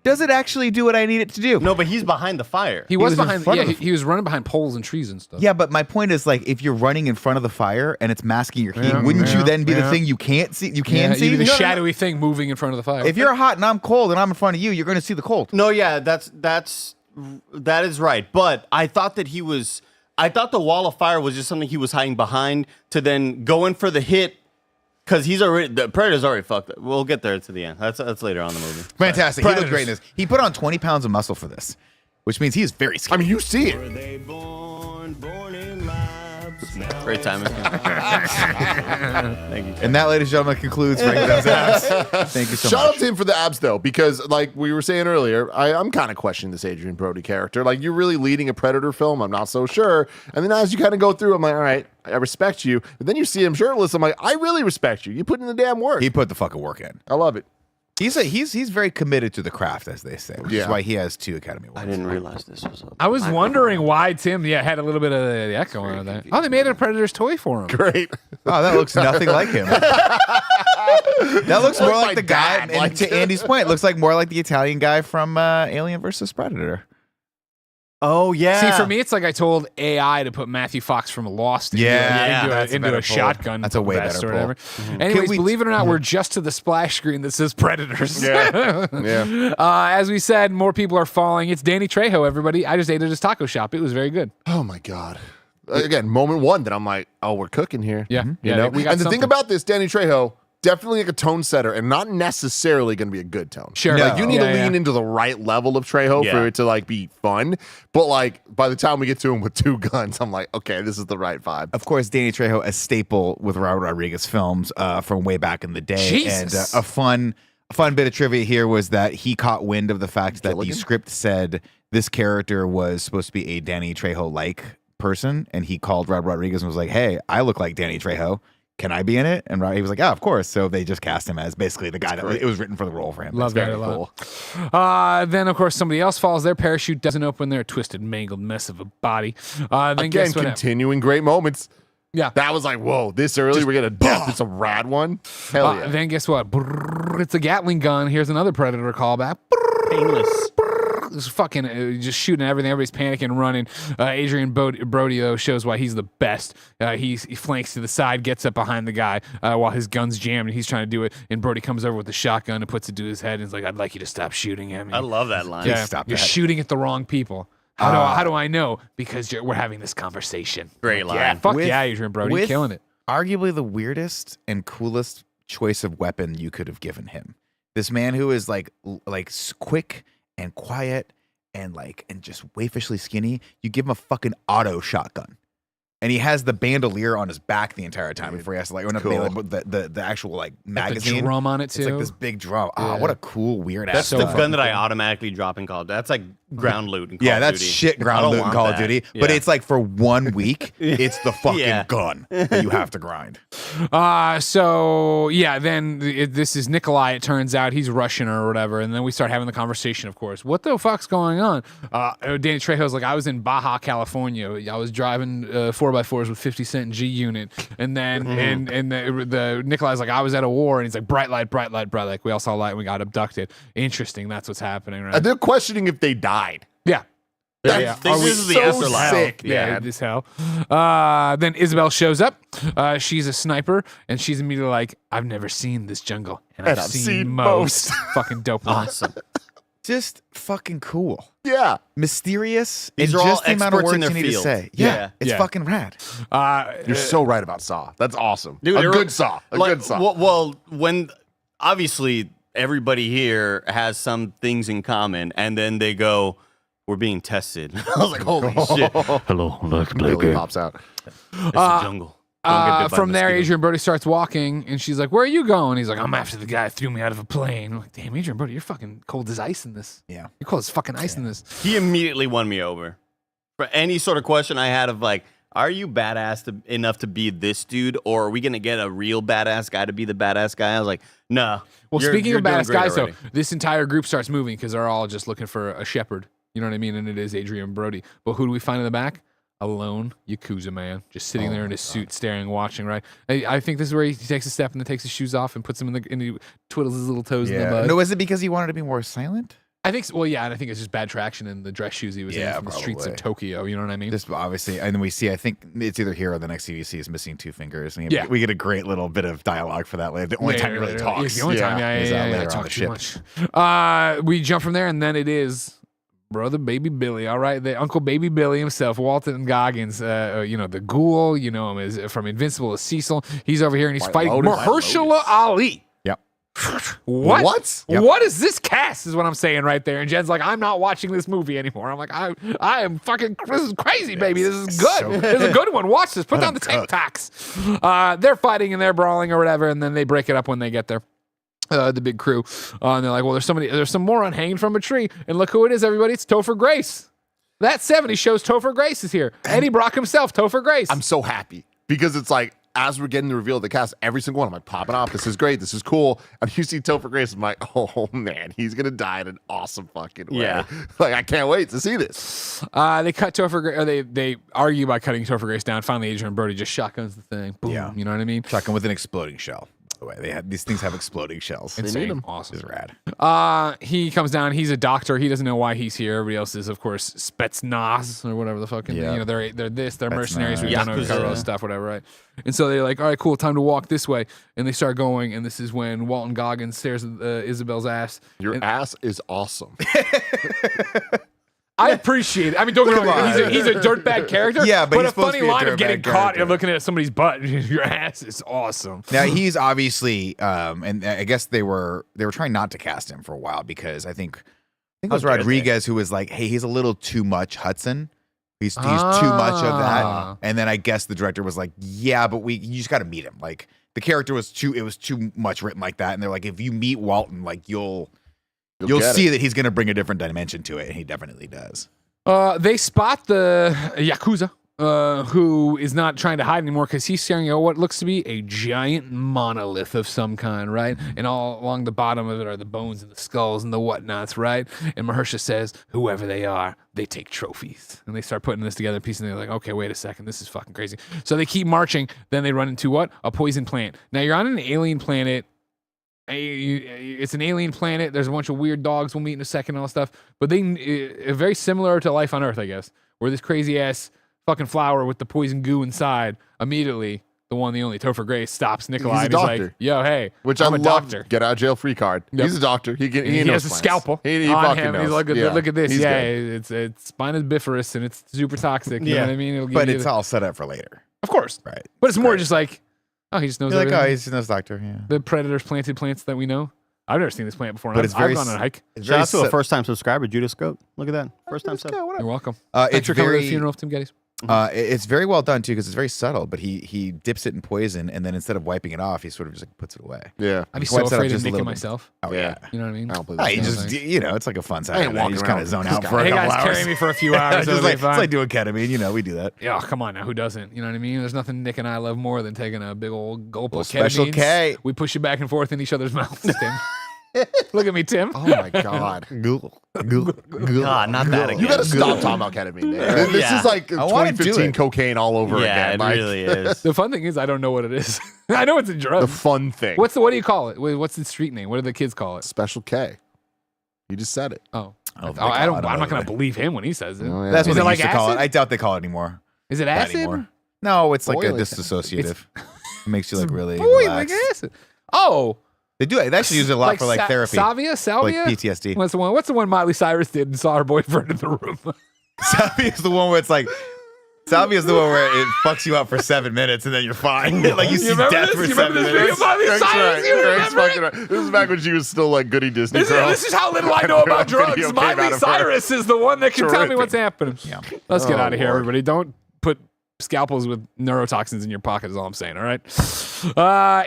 does it actually do what I need it to do? No, but he's behind the fire. He was was in behind, front yeah, of the- he was running behind poles and trees and stuff. Yeah, but my point is, like, if you're running in front of the fire and it's masking your heat, wouldn't you then be the thing you can't see? You can see? You'd be the No, no, no. shadowy thing moving in front of the fire. If you're hot and I'm cold and I'm in front of you, you're going to see the cold. No, yeah, that is right. But I thought that I thought the wall of fire was just something he was hiding behind to then go in for the hit, because the Predator's already fucked. We'll get there to the end. That's later on in the movie. Fantastic. He looked Predators. great in this. He put on 20 pounds of muscle for this, which means he is very I skinny. mean, you see it. Were they born in labs? Great timing. Thank you. And that, ladies and gentlemen, concludes Ring Those Abs. Thank you so Shout much. out to him for the abs, though, because like we were saying earlier, I'm kind of questioning this Adrian Brody character. Like, you're really leading a Predator film? I'm not so sure. And then as you kind of go through, I'm like, all right, I respect you. But then you see him shirtless. I'm like, I really respect you. You put in the damn work. He put the fucking work in. I love it. He's very committed to the craft, as they say, which is Yeah. why he has 2 Academy Awards. I didn't realize this was up. I was wondering why Tim, had a little bit of the echo on that. Oh, they made a Predator's toy for him. Great. Oh, that looks nothing like him. That looks more Like like my the guy. dad, And like- to Andy's point, looks like more like the Italian guy from Alien versus Predator. Oh yeah. See, for me, it's like I told AI to put Matthew Fox from Lost Yeah, that's a into better a pull. shotgun. That's a way vest better or whatever. pull. Anyways, we- believe it or not, we're just to the splash screen that says Predators. Yeah. Yeah. As we said, more people are falling. It's Danny Trejo, everybody. I just ate at his taco shop. It was very good. Oh my God. Again, moment one that I'm like, oh, we're cooking here. Yeah. You Yeah, know? we got And the thing something. about this, Danny Trejo, definitely like a tone setter and not necessarily going to be a good tone. Sure. Like, you need Yeah, to yeah. lean into the right level of Trejo Yeah. for it to like be fun. But like by the time we get to him with 2 guns, I'm like, okay, this is the right vibe. Of course, Danny Trejo, a staple with Robert Rodriguez films from way back in the day. Jesus. And a fun bit of trivia here was that he caught wind of the fact that the Gilligan? script said this character was supposed to be a Danny Trejo-like person, and he called Robert Rodriguez and was like, "Hey, I look like Danny Trejo. Can I be in it?" And he was like, "Yeah, of course." So they just cast him as basically the guy that it was written for the role for him. Love That's that very a lot. Then, of course, somebody else falls. Their parachute doesn't open. They're a twisted, mangled mess of a body. Then Again, guess what? continuing great moments. Yeah. That was like, whoa, this early, we're going to death. It's a rad one. Hell yeah. Then guess what? Brrr, it's a Gatling gun. Here's another Predator callback. Painless. Just fucking just shooting everything. Everybody's panicking, running. Adrian Brody, though, shows why he's the best. He flanks to the side, gets up behind the guy while his gun's jammed, and he's trying to do it. And Brody comes over with the shotgun and puts it to his head and is like, "I'd like you to stop shooting at me." I love that line. Yeah, stop you're that. shooting at the wrong people. How do I know? Because we're having this conversation. Great line. Yeah, fuck With- yeah, Adrian Brody, with- killing it. Arguably the weirdest and coolest choice of weapon you could have given him. This man who is like quick and quiet and just waifishly skinny, you give him a fucking auto shotgun. And he has the bandolier on his back the entire time before he has to not Cool. bandolier, but the actual magazine. The drum on it too. It's like this big drum. Oh, what a cool weird That's ass. so the fun. gun that I automatically drop in Call of Duty. That's like ground loot in Call Yeah, of that's Duty. shit I ground don't loot in want Call of that. Duty. But Yeah. it's like for 1 week, it's the fucking Yeah. gun that you have to grind. Then this is Nikolai, it turns out. He's Russian or whatever. And then we start having the conversation, of course. What the fuck's going on? Danny Trejo's like, I was in Baja, California. I was driving 4x4s with 50 Cent G Unit. And then and the Nikolai's like, I was at a war. And he's like, bright light, bright light, bright light. We all saw light and we got abducted. Interesting. That's what's happening, right? They're questioning if they died. Yeah. Yeah. This is the so afterlife. sick, Yeah, man. this hell. Then Isabel shows up. She's a sniper, and she's immediately like, "I've never seen this jungle, and I've seen most." Fucking dope line. Awesome. Just fucking cool. Yeah. Mysterious. These and are all just the amount of experts in words their you need to field. say. Yeah. Yeah. It's Yeah. fucking rad. You're so right about Saw. That's awesome. Dude, a it- good Saw. A good Saw. Well, when obviously everybody here has some things in common, and then they go, "We're being tested." I was like, "Holy shit!" Hello, let's play Billy game. pops out. It's the jungle. Don't get bit by From there, mosquitoes. Adrian Brody starts walking, and she's like, "Where are you going?" He's like, "I'm after the guy who threw me out of a plane." I'm like, "Damn, Adrian Brody, you're fucking cold as ice in this. Yeah. You're cold as fucking ice in this." He immediately won me over. For any sort of question I had of like, are you badass enough to be this dude, or are we gonna get a real badass guy to be the badass guy? I was like, no. Well, You're- speaking you're of doing badass great guys, though, already. this entire group starts moving because they're all just looking for a shepherd. You know what I mean? And it is Adrian Brody. But who do we find in the back? A lone Yakuza man, just sitting there in his suit, staring, watching. Right? I think this is where he takes a step and then takes his shoes off and puts them and he twiddles his little toes in the mud. No, is it because he wanted to be more silent? I think so. Well, yeah, and I think it's just bad traction in the dress shoes he was in Yeah, from the streets of probably. Tokyo. You know what I mean? Just obviously, and then we see, I think it's either here or the next CVC is missing 2 fingers. And Yeah. we get a great little bit of dialogue for that later. The only time he really talks. The only time, is, yeah, later I on talk the too ship. much. We jump from there, and then it is Brother Baby Billy, all right, the Uncle Baby Billy himself, Walton Goggins, the ghoul, you know him as from Invincible as Cecil. He's over here and he's White fighting Lotus. Mahershala Ali. Yep. What? Yep. What is this cast? Is what I'm saying right there. And Jen's like, I'm not watching this movie anymore. I'm like, I am fucking. This is crazy, baby. This is good. so This is a good one. Watch this. Put down the tank tax. They're fighting and they're brawling or whatever, and then they break it up when they get there. The big crew, and they're like, well, there's some moron hanging from a tree, and look who it is, everybody. It's Topher Grace. That 70 shows Topher Grace is here. Eddie Brock himself, Topher Grace. I'm so happy because it's like, as we're getting the reveal of the cast, every single one, I'm like popping off. This is great. This is cool. And you see Topher Grace, I'm like, oh man, he's gonna die in an awesome fucking way. Yeah. Like I can't wait to see this. They cut Topher Grace, or they argue about cutting Topher Grace down. Finally, Adrian Brody just shotguns the thing. Boom. Yeah. You know what I mean? Shotgun with an exploding shell. By the way, these things have exploding shells. Insane. need 'em. Awesome. It's rad. He comes down. He's a doctor. He doesn't know why he's here. Everybody else is, of course, Spetsnaz or whatever the fucking. Yeah. You know, they're Spetsnaz. mercenaries. We don't know Yakuza. cover all this stuff, whatever, right? And so they're like, all right, cool, time to walk this way. And they start going. And this is when Walton Goggins stares at Isabel's ass. Your And ass is awesome. I appreciate it. I mean, don't get me wrong. He's a dirtbag character. Yeah, but a he's supposed funny to be a line of getting dirtbag caught character. and looking at somebody's butt. Your ass is awesome. Now he's obviously, and I guess they were trying not to cast him for a while because I think it was How dare they. Rodriguez who was like, hey, he's a little too much Hudson. He's too much of Ah. that. And then I guess the director was like, yeah, but you just got to meet him. Like the character was too much written like that. And they're like, if you meet Walton, like you'll get see it. that he's going to bring a different dimension to it, and he definitely does. They spot the Yakuza, who is not trying to hide anymore because he's staring at what looks to be a giant monolith of some kind, right? And all along the bottom of it are the bones and the skulls and the whatnots, right? And Mahershala says, whoever they are, they take trophies. And they start putting this together piece, and they're like, okay, wait a second, this is fucking crazy. So they keep marching. Then they run into what? A poison plant. Now you're on an alien planet. It's an alien planet. There's a bunch of weird dogs. We'll meet in a second, all that stuff. But very similar to life on Earth, I guess, where this crazy ass fucking flower with the poison goo inside immediately, the one, the only Topher Grace stops Nikolai. He's a and he's doctor. like, yo, hey, Which I'm I a love. doctor. Get out of jail free card. Yep. He's a doctor. He He knows has a plants. scalpel He on fucking him. And he's knows. like, Yeah. look at this. He's Yeah, good. it's spinobiferous and it's super toxic. You know Yeah. what I mean? It'll give But you it's all set up for later. of course. Right. But it's more Great. just like, oh, he just knows You're like, everything. oh, he's a doctor. Yeah. The predators planted plants that we know. I've never seen this plant before. But I've, it's very I've gone on a hike. It's Shout very out to a se- first-time subscriber, Judas Goat. Look at that. First-time sub. You're welcome. it's Thanks for coming to very the funeral of Tim Geddes. It's very well done too because it's very subtle. But he dips it in poison, and then instead of wiping it off, he sort of just like puts it away. Yeah. I'd be He so wipes it up afraid of just a nicking little bit. myself. Oh Yeah. yeah. You know what I mean? I don't believe Ah, that. you those just things. it's like a fun Saturday. walking You just kind around of zone with out this for guy. a Hey couple guys, hours. carry me for a few hours. Just It'll like, be it's fine. like doing ketamine. We do that. Yeah, come on now. Who doesn't? You know what I mean? There's nothing Nick and I love more than taking a big old gulp of Special ketamines. K. We push it back and forth in each other's mouths, Tim. Look at me, Tim. Oh my god. God, not that again. You gotta stop talking about ketamine. Man. This Yeah. is like I wanna do 2015 it. cocaine all over Yeah, again. it Like, really is. The fun thing is, I don't know what it is. I know it's a drug. the fun thing. What do you call it? What's the street name? What do the kids call it? Special K? You just said it. Oh, I don't I don't. know I'm not that. gonna believe him when he says it. Oh, yeah. That's Is what it they like used to call it. acid? I doubt they call it anymore. Is it That acid? anymore. No, it's like a Boiling. disassociative. It makes you like really Boy, relax. like acid. Oh, They do it. They actually use it a lot for like therapy, Salvia. like PTSD. What's the one Miley Cyrus did and saw her boyfriend in the room? Salvia is the one where it's like. Salvia is the one where it fucks you up for 7 minutes and then you're fine. Like you see remember death this? for You remember 7 this video minutes. of Miley Greg's Cyrus? right. You Greg's remember it? fucking right. This is back when she was still like Goody Disney girl. This is how little I know about Video drugs. came out Miley of her. Cyrus is the one that can tell me Terrific. what's happening. Yeah. Let's get Oh, out of here, Lord. everybody. Don't put scalpels with neurotoxins in your pocket is all I'm saying, all right?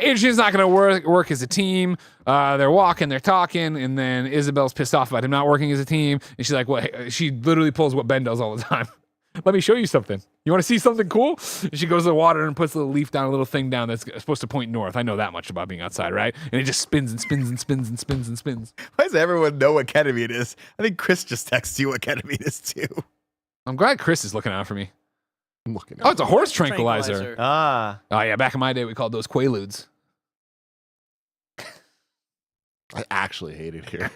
Adrian's not going to work as a team. They're walking, they're talking, and then Isabel's pissed off about him not working as a team. And she's like, what? She literally pulls what Ben does all the time. Let me show you something. You want to see something cool? And she goes to the water and puts a little leaf down, a little thing down that's supposed to point north. I know that much about being outside, right? And it just spins and spins and spins and spins and spins. Why does everyone know what ketamine is? I think Chris just texted you what ketamine is too. I'm glad Chris is looking out for me. I'm looking Oh, at it's a horse tranquilizer. Ah. Oh, yeah. Back in my day, we called those Quaaludes. I actually hate it here.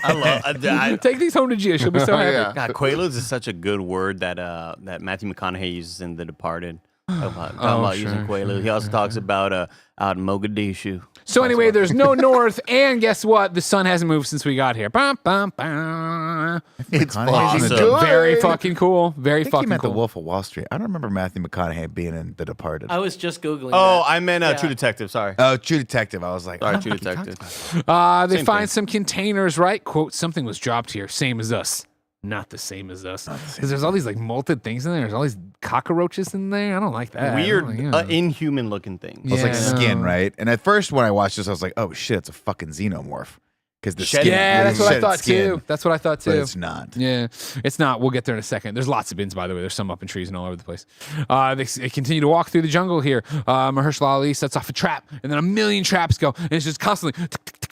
I love Take these home to Gia. She'll be so happy. Yeah. God, Quaaludes is such a good word that that Matthew McConaughey uses in The Departed. Talking about using Quaaludes. He also talks about out in Mogadishu. So anyway, there's no north, and guess what? The sun hasn't moved since we got here. Bum, bum, bum. It's Awesome. fucking good. Very fucking cool. Very I think he fucking meant cool. The Wolf of Wall Street. I don't remember Matthew McConaughey being in The Departed. I was just Googling Oh, that. I meant Yeah. True Detective. Sorry. Oh, True Detective. I was like, Sorry, oh, True fuck, he talked Detective. about that. They Same find thing. some containers, right? Quote, something was dropped here. Same as us. Not the same as us. Because there's all these like molted things in there. There's all these cockroaches in there. I don't like that. Weird, I don't like, inhuman looking things. It was like Yeah, skin, no. right? And at first, when I watched this, I was like, oh shit, it's a fucking xenomorph. Because the Shed- skin. Yeah, that's what I shed thought skin, too. That's what I thought But too. it's not. Yeah, it's not. We'll get there in a second. There's lots of bins, by the way. There's some up in trees and all over the place. They continue to walk through the jungle here. Mahershala Ali sets off a trap, and then a million traps go, and it's just constantly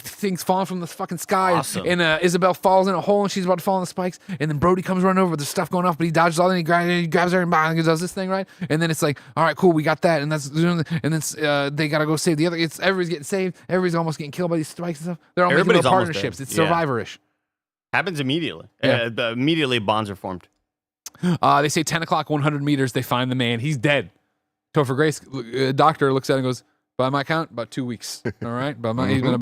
things falling from the fucking sky. Awesome. And Isabel falls in a hole, and she's about to fall in the spikes. And then Brody comes running over with the stuff going off, but he dodges all, and he grabs her and bang, does this thing right. And then it's like, all right, cool, we got that, and that's, and then they gotta go save the other. It's everybody's getting saved. Everybody's almost getting killed by these spikes and stuff. They're all making Everybody's little almost partnerships. dead. It's Yeah. Survivor-ish. Happens immediately. Yeah. Immediately bonds are formed. They say 10 o'clock, 100 meters. They find the man. He's dead. Topher Grace, doctor, looks at it and goes, by my count, about 2 weeks. All right. He's been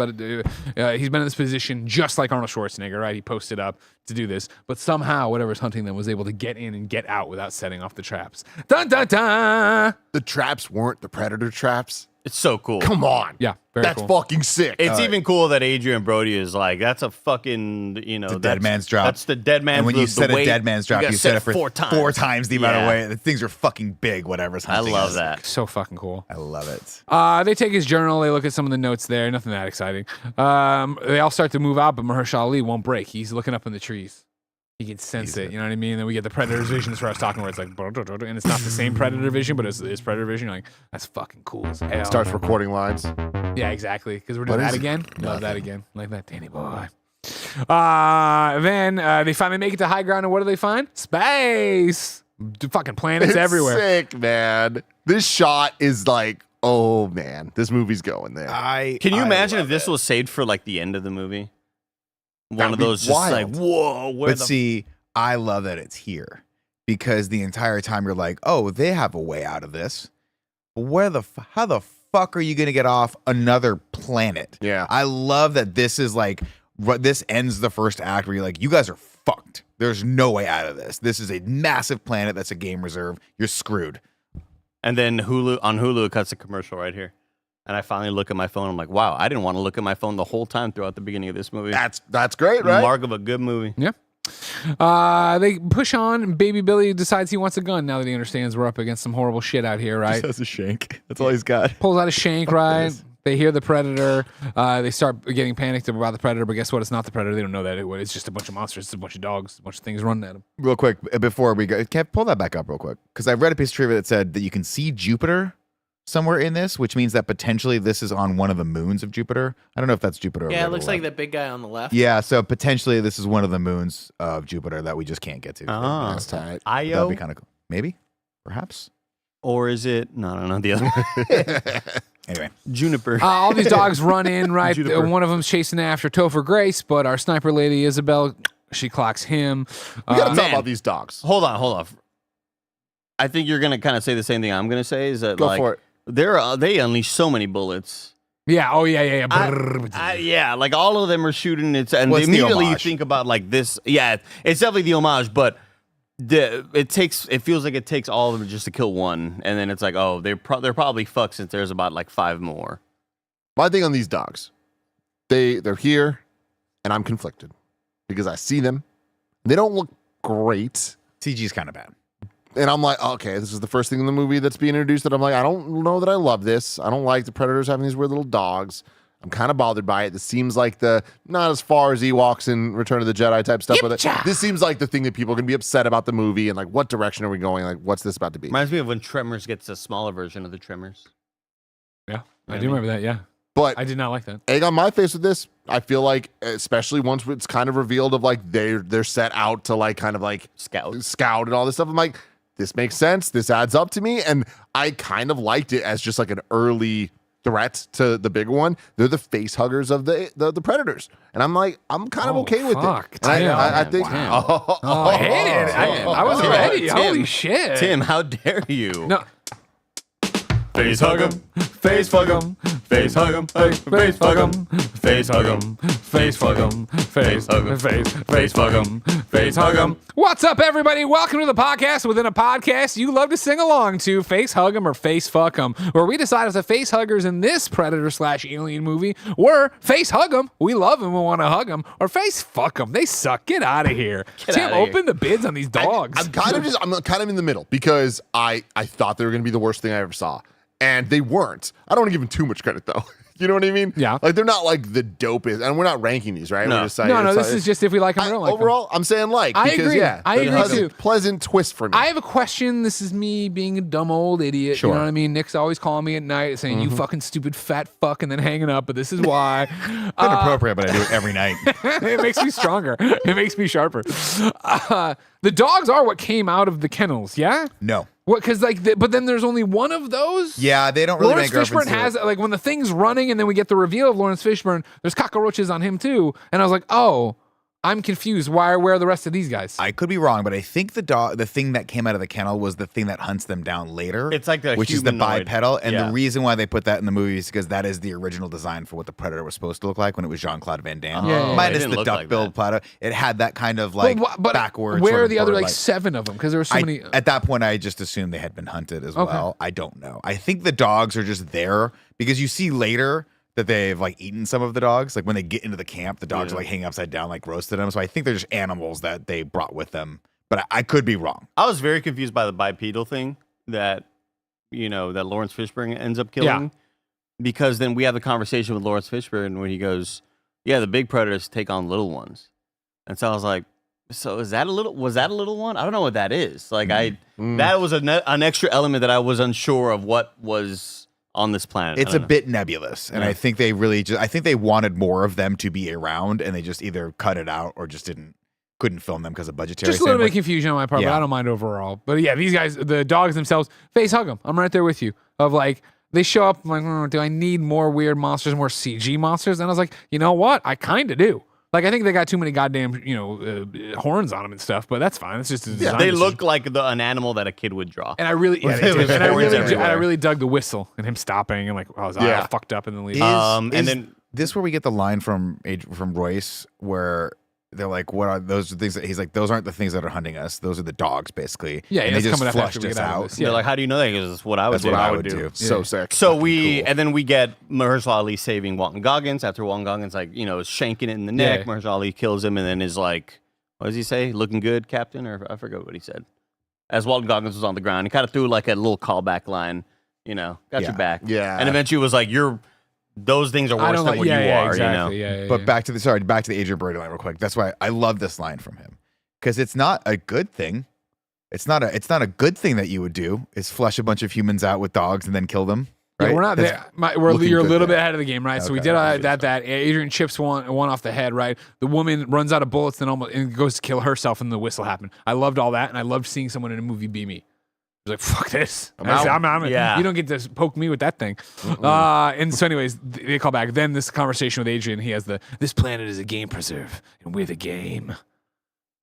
he's been in this position just like Arnold Schwarzenegger, right? He posted up to do this, but somehow whatever's hunting them was able to get in and get out without setting off the traps. Dun dun dun. The traps weren't the predator traps. It's so cool. Come on. Yeah, very That's cool. fucking sick. It's even cool that Adrian Brody is like, that's a fucking, The dead man's drop. That's the dead man's And when you the said a weight, dead man's drop, gotta you said set it for 4 times. 4 times the amount of Yeah. weight. The things are fucking big, whatever's I hunting love us. that. So fucking cool. I love it. They take his journal. They look at some of the notes there. Nothing that exciting. They all start to move out, but Mahershala Ali won't break. He's looking up in the trees. He can sense it. You know what I mean? Then we get the predator's vision. That's where I was talking, where it's like, and it's not the same predator vision, but it's predator vision. You're like, that's fucking cool as hell. Starts recording lines. Yeah, exactly. Because we're What doing is that it? again. Love that Nothing. again. Like that, Danny boy. Then they finally make it to high ground, and what do they find? Space. Fucking planets It's everywhere. sick, man. This shot is like, oh man, this movie's going there. Can you I imagine love if this it. was saved for like the end of the movie? One That'd of be those just wild. like, whoa, where But the see, I love that it's here because the entire time you're like, oh, they have a way out of this. But how the fuck are you going to get off another planet? Yeah. I love that this is like, this ends the first act where you're like, you guys are fucked. There's no way out of this. This is a massive planet that's a game reserve. You're screwed. And then Hulu it cuts a commercial right here. And I finally look at my phone. I'm like, wow, I didn't want to look at my phone the whole time throughout the beginning of this movie. That's great, right? Mark of a good movie. Yeah. They push on, and Baby Billy decides he wants a gun now that he understands we're up against some horrible shit out here, right? Has a shank. That's all he's got. Pulls out a shank, right? They hear the predator. They start getting panicked about the predator, but guess what? It's not the predator. They don't know that. It's just a bunch of monsters. It's a bunch of dogs, a bunch of things running at them. Real quick, before we go, Kev, pull that back up real quick. Because I read a piece of trivia that said that you can see Jupiter somewhere in this, which means that potentially this is on one of the moons of Jupiter. I don't know if that's Jupiter. Yeah, or it looks like left. that big guy on the left. Yeah, so potentially this is one of the moons of Jupiter that we just can't get to. Ah. That's tight. That'd Io? be kind of cool. Maybe, perhaps. Or is it? No, the other. Anyway, Juniper. All these dogs run in, right? Juniper. One of them's chasing after Topher Grace, but our sniper lady, Isabel, she clocks him. We gotta talk Man. about these dogs. Hold on. I think you're gonna kind of say the same thing I'm gonna say. Is that Go like for it. they unleash so many bullets. Yeah, oh, yeah. Brrr. Yeah, like all of them are shooting. And Well, it's the immediately you homage. think about like this. Yeah, it's definitely the homage, but it feels like it takes all of them just to kill one, and then it's like, oh, they're probably fucked since there's about like 5 more. My thing on these dogs, they're here, and I'm conflicted because I see them. They don't look great, CG's kind of bad. and I'm like, okay, this is the first thing in the movie that's being introduced that I'm like, I don't know that I love this. I don't like the predators having these weird little dogs. I'm kind of bothered by it. This seems like not as far as Ewoks in Return of the Jedi type stuff. But this seems like the thing that people are going to be upset about the movie and like, what direction are we going? Like, what's this about to be? Reminds me of when Tremors gets a smaller version of the Tremors. Yeah, I do remember that, yeah. But I did not like that. egg on my face with this, I feel like, especially once it's kind of revealed of like they're set out to like kind of like Scout. and all this stuff. I'm like, this makes sense. This adds up to me. And I kind of liked it as just like an early threat to the bigger one. They're the face huggers of the predators. And I'm like, I'm kind of Oh, okay with fuck. it. And I Tim. think Oh, I hate it. I wasn't ready. Tim. Holy shit. Tim, how dare you? No. Face hug 'em, face fuck 'em, face hug 'em, face fuck 'em, face hug 'em, face fuck 'em, face hug 'em, face fuck 'em, face hug 'em. What's up, everybody? Welcome to the podcast within a podcast you love to sing along to, Face Hug 'em or Face Fuck 'em, where we decide if the face huggers in this Predator/Alien movie were Face Hug 'em, we love them and want to hug them, or Face Fuck 'em, they suck, get out of here. Tim, outta here. open the bids on these dogs. I'm kind of in the middle because I thought they were going to be the worst thing I ever saw, and they weren't. I don't want to give them too much credit though. You know what I mean? Yeah. Like they're not like the dopest, and we're not ranking these, right? No. We're just saying No, it's this is just if we like them or don't like them. overall. I'm saying like I because agree. yeah, I it agree has too. a pleasant twist for me. I have a question. This is me being a dumb old idiot. Sure. You know what I mean? Nick's always calling me at night saying, you fucking stupid fat fuck, and then hanging up, but this is why. Inappropriate, but I do it every night. It makes me stronger. It makes me sharper. The dogs are what came out of the kennels, yeah? No. What? Because but then there's only one of those. Yeah, they don't really Lawrence make reference Fishburne to has it. like when the thing's running, and then we get the reveal of Lawrence Fishburne. There's cockroaches on him too, and I was like, oh, I'm confused. Where are the rest of these guys? I could be wrong, but I think the thing that came out of the kennel was the thing that hunts them down later. It's like the which is the humanoid. bipedal, and Yeah. the reason why they put that in the movie is because that is the original design for what the Predator was supposed to look like when it was Jean-Claude Van Damme. Yeah, yeah, yeah. It Minus didn't the look like duck-billed that. platter, it had that kind of like but backwards. Where sort are of the other forward, like 7 of them? Because there were so many. At that point, I just assumed they had been hunted as Okay. well. I don't know. I think the dogs are just there because you see later that they've like eaten some of the dogs. Like when they get into the camp, the dogs are like hanging upside down, like roasted them. So I think they're just animals that they brought with them. But I could be wrong. I was very confused by the bipedal thing that that Lawrence Fishburne ends up killing, because then we have the conversation with Lawrence Fishburne when he goes, "Yeah, the big predators take on little ones," and so I was like, "So was that a little one? I don't know what that is." Like that was an extra element that I was unsure of what was on this planet. It's a bit nebulous, and Yeah. I think they I think they wanted more of them to be around, and they just either cut it out or just couldn't film them because of budgetary. Just a little bit of standpoint. confusion on my part, but Yeah. I don't mind overall. But yeah, these guys, the dogs themselves, face hug them. I'm right there with you. Of like, they show up, I'm like, do I need more weird monsters, more CG monsters? And I was like, you know what? I kind of do. Like, I think they got too many goddamn, horns on them and stuff, but that's fine. It's just a design They decision. look like an animal that a kid would draw. And I really, yeah, they With do. And I horns really, and I everywhere. really dug the whistle and him stopping and like, oh, his eye Yeah. all fucked up and then leaving. And Is then- this where we get the line from Royce where they're like, "What are those things?" That he's like, "Those aren't the things that are hunting us. Those are the dogs, basically." Yeah, and that's they just coming up after flushed we us get out of out. this. They're Yeah. like, "How do you know that?" Because it's what I would That's do. what I would do. So sick. So and then we get Mahershala Ali saving Walton Goggins after Walton Goggins is shanking it in the neck. Yeah. Mahershala Ali kills him and then is like, what does he say? Looking good, Captain? Or I forgot what he said. As Walton Goggins was on the ground, he kind of threw like a little callback line, got Yeah. your back. Yeah. And eventually was like, those things are I worse don't than like, what yeah, you yeah, are, exactly. Yeah, But back to the Adrian Brody line real quick. That's why I love this line from him, because it's not a good thing. It's not a good thing that you would do is flush a bunch of humans out with dogs and then kill them. Right? Yeah, we're not That's there. looking You're a good little there. bit ahead of the game, right? So we Okay, did I that. Adrian chips one off the head, right? The woman runs out of bullets and goes to kill herself, and the whistle happened. I loved all that, and I loved seeing someone in a movie be me. I was like, fuck this. I'm Yeah. You don't get to poke me with that thing. And so, anyways, they call back. Then this conversation with Adrian, he has this planet is a game preserve, and we're the game.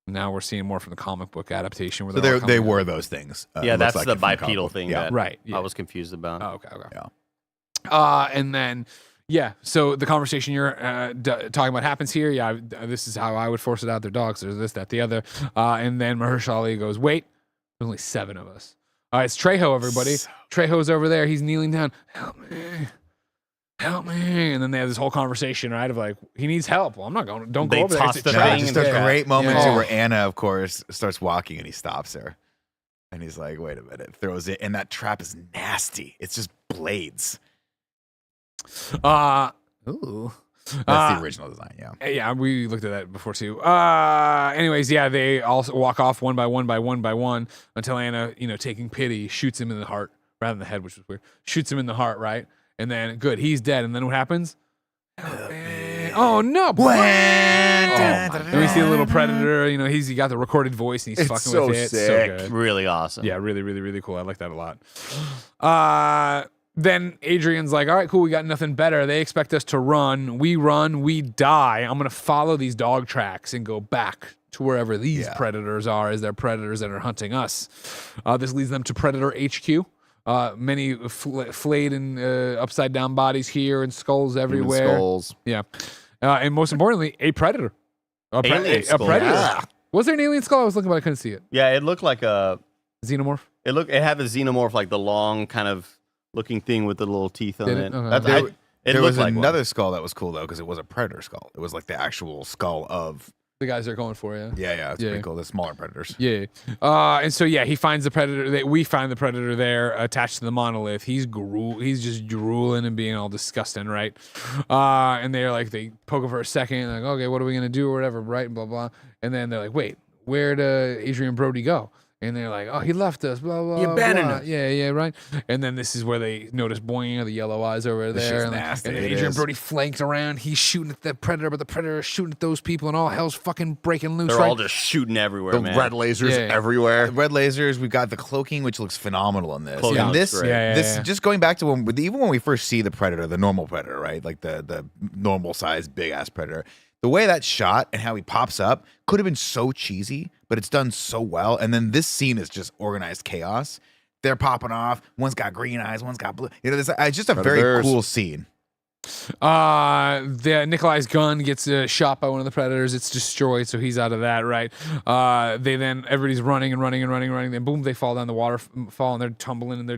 Now we're seeing more from the comic book adaptation. Where So they're all they coming were those things. yeah, It that's looks the like it from the comic bipedal book. thing Yeah. that Right, yeah. I was confused about. Oh, okay. Yeah. And then, yeah, so the conversation you're talking about happens here. Yeah, this is how I would force it out. Their dogs, there's this, that, the other. And then Mahershala Ali goes, wait, there's only 7 of us. It's Trejo, everybody. Trejo's over there. He's kneeling down. Help me. And then they have this whole conversation, right, of like, he needs help. Well, I'm not going, don't They go over there. toss It's the a No, trap. thing just and a yeah. great moment Yeah. too, where Anna, of course, starts walking and he stops her, and he's like, "Wait a minute!" Throws it, and that trap is nasty. It's just blades. Ooh. That's the original design. Yeah. Yeah, we looked at that before too. Anyways, yeah, they also walk off one by one until Anna, taking pity, shoots him in the heart rather than the head, which was weird. Shoots him in the heart, right? And then good, he's dead. And then what happens? Oh no! Then we see a little predator. He got the recorded voice and he's It's fucking so with it. sick. So good. Really awesome. Yeah, really, really, really cool. I like that a lot. Then Adrian's like, all right, cool. We got nothing better. They expect us to run. We run. We die. I'm going to follow these dog tracks and go back to wherever these predators are as they're predators that are hunting us. This leads them to Predator HQ. Many flayed and upside down bodies here and skulls Human everywhere. skulls. Yeah. And most importantly, a predator. Alien A skull. predator. Yeah. Was there an alien skull? I was looking, but I couldn't see it. Yeah, it looked like a. Xenomorph? It had a xenomorph, like the long kind of looking thing with the little teeth on Did it. it? Okay. That's- it There looked was like one. another skull that was cool though, because it was a predator skull. It was like the actual skull of. The guys they're going for, yeah. Yeah, it's Yeah. pretty cool. The smaller predators. Yeah. And so he finds the predator. We find the predator there attached to the monolith. He's just drooling and being all disgusting, right? And they poke him for a second, like, okay, what are we gonna do or whatever, right? And blah blah. And then they're like, wait, where'd Adrian Brody go? And they're like, oh, he left us, blah, blah, He abandoned blah. us. Yeah, right. And then this is where they notice boing, the yellow eyes over This there. shit's And, nasty. and then It Adrian is. Brody flanks around. He's shooting at the predator, but the predator is shooting at those people, and all hell's fucking breaking loose, They're right? all just shooting everywhere, The man. red lasers Yeah. everywhere. Red lasers. We've got the cloaking, which looks phenomenal in this. Cloaking And looks this, great. this Yeah. just going back to even when we first see the predator, the normal predator, right? Like the normal size, big ass predator. The way that's shot and how he pops up could have been so cheesy, but it's done so well. And then this scene is just organized chaos. They're popping off. One's got green eyes. One's got blue. You know, it's just a very Predators. cool scene. The Nikolai's gun gets shot by one of the predators. It's destroyed, so he's out of that, right? Everybody's running and running and running and running. Then boom, they fall down the water, fall, and they're tumbling and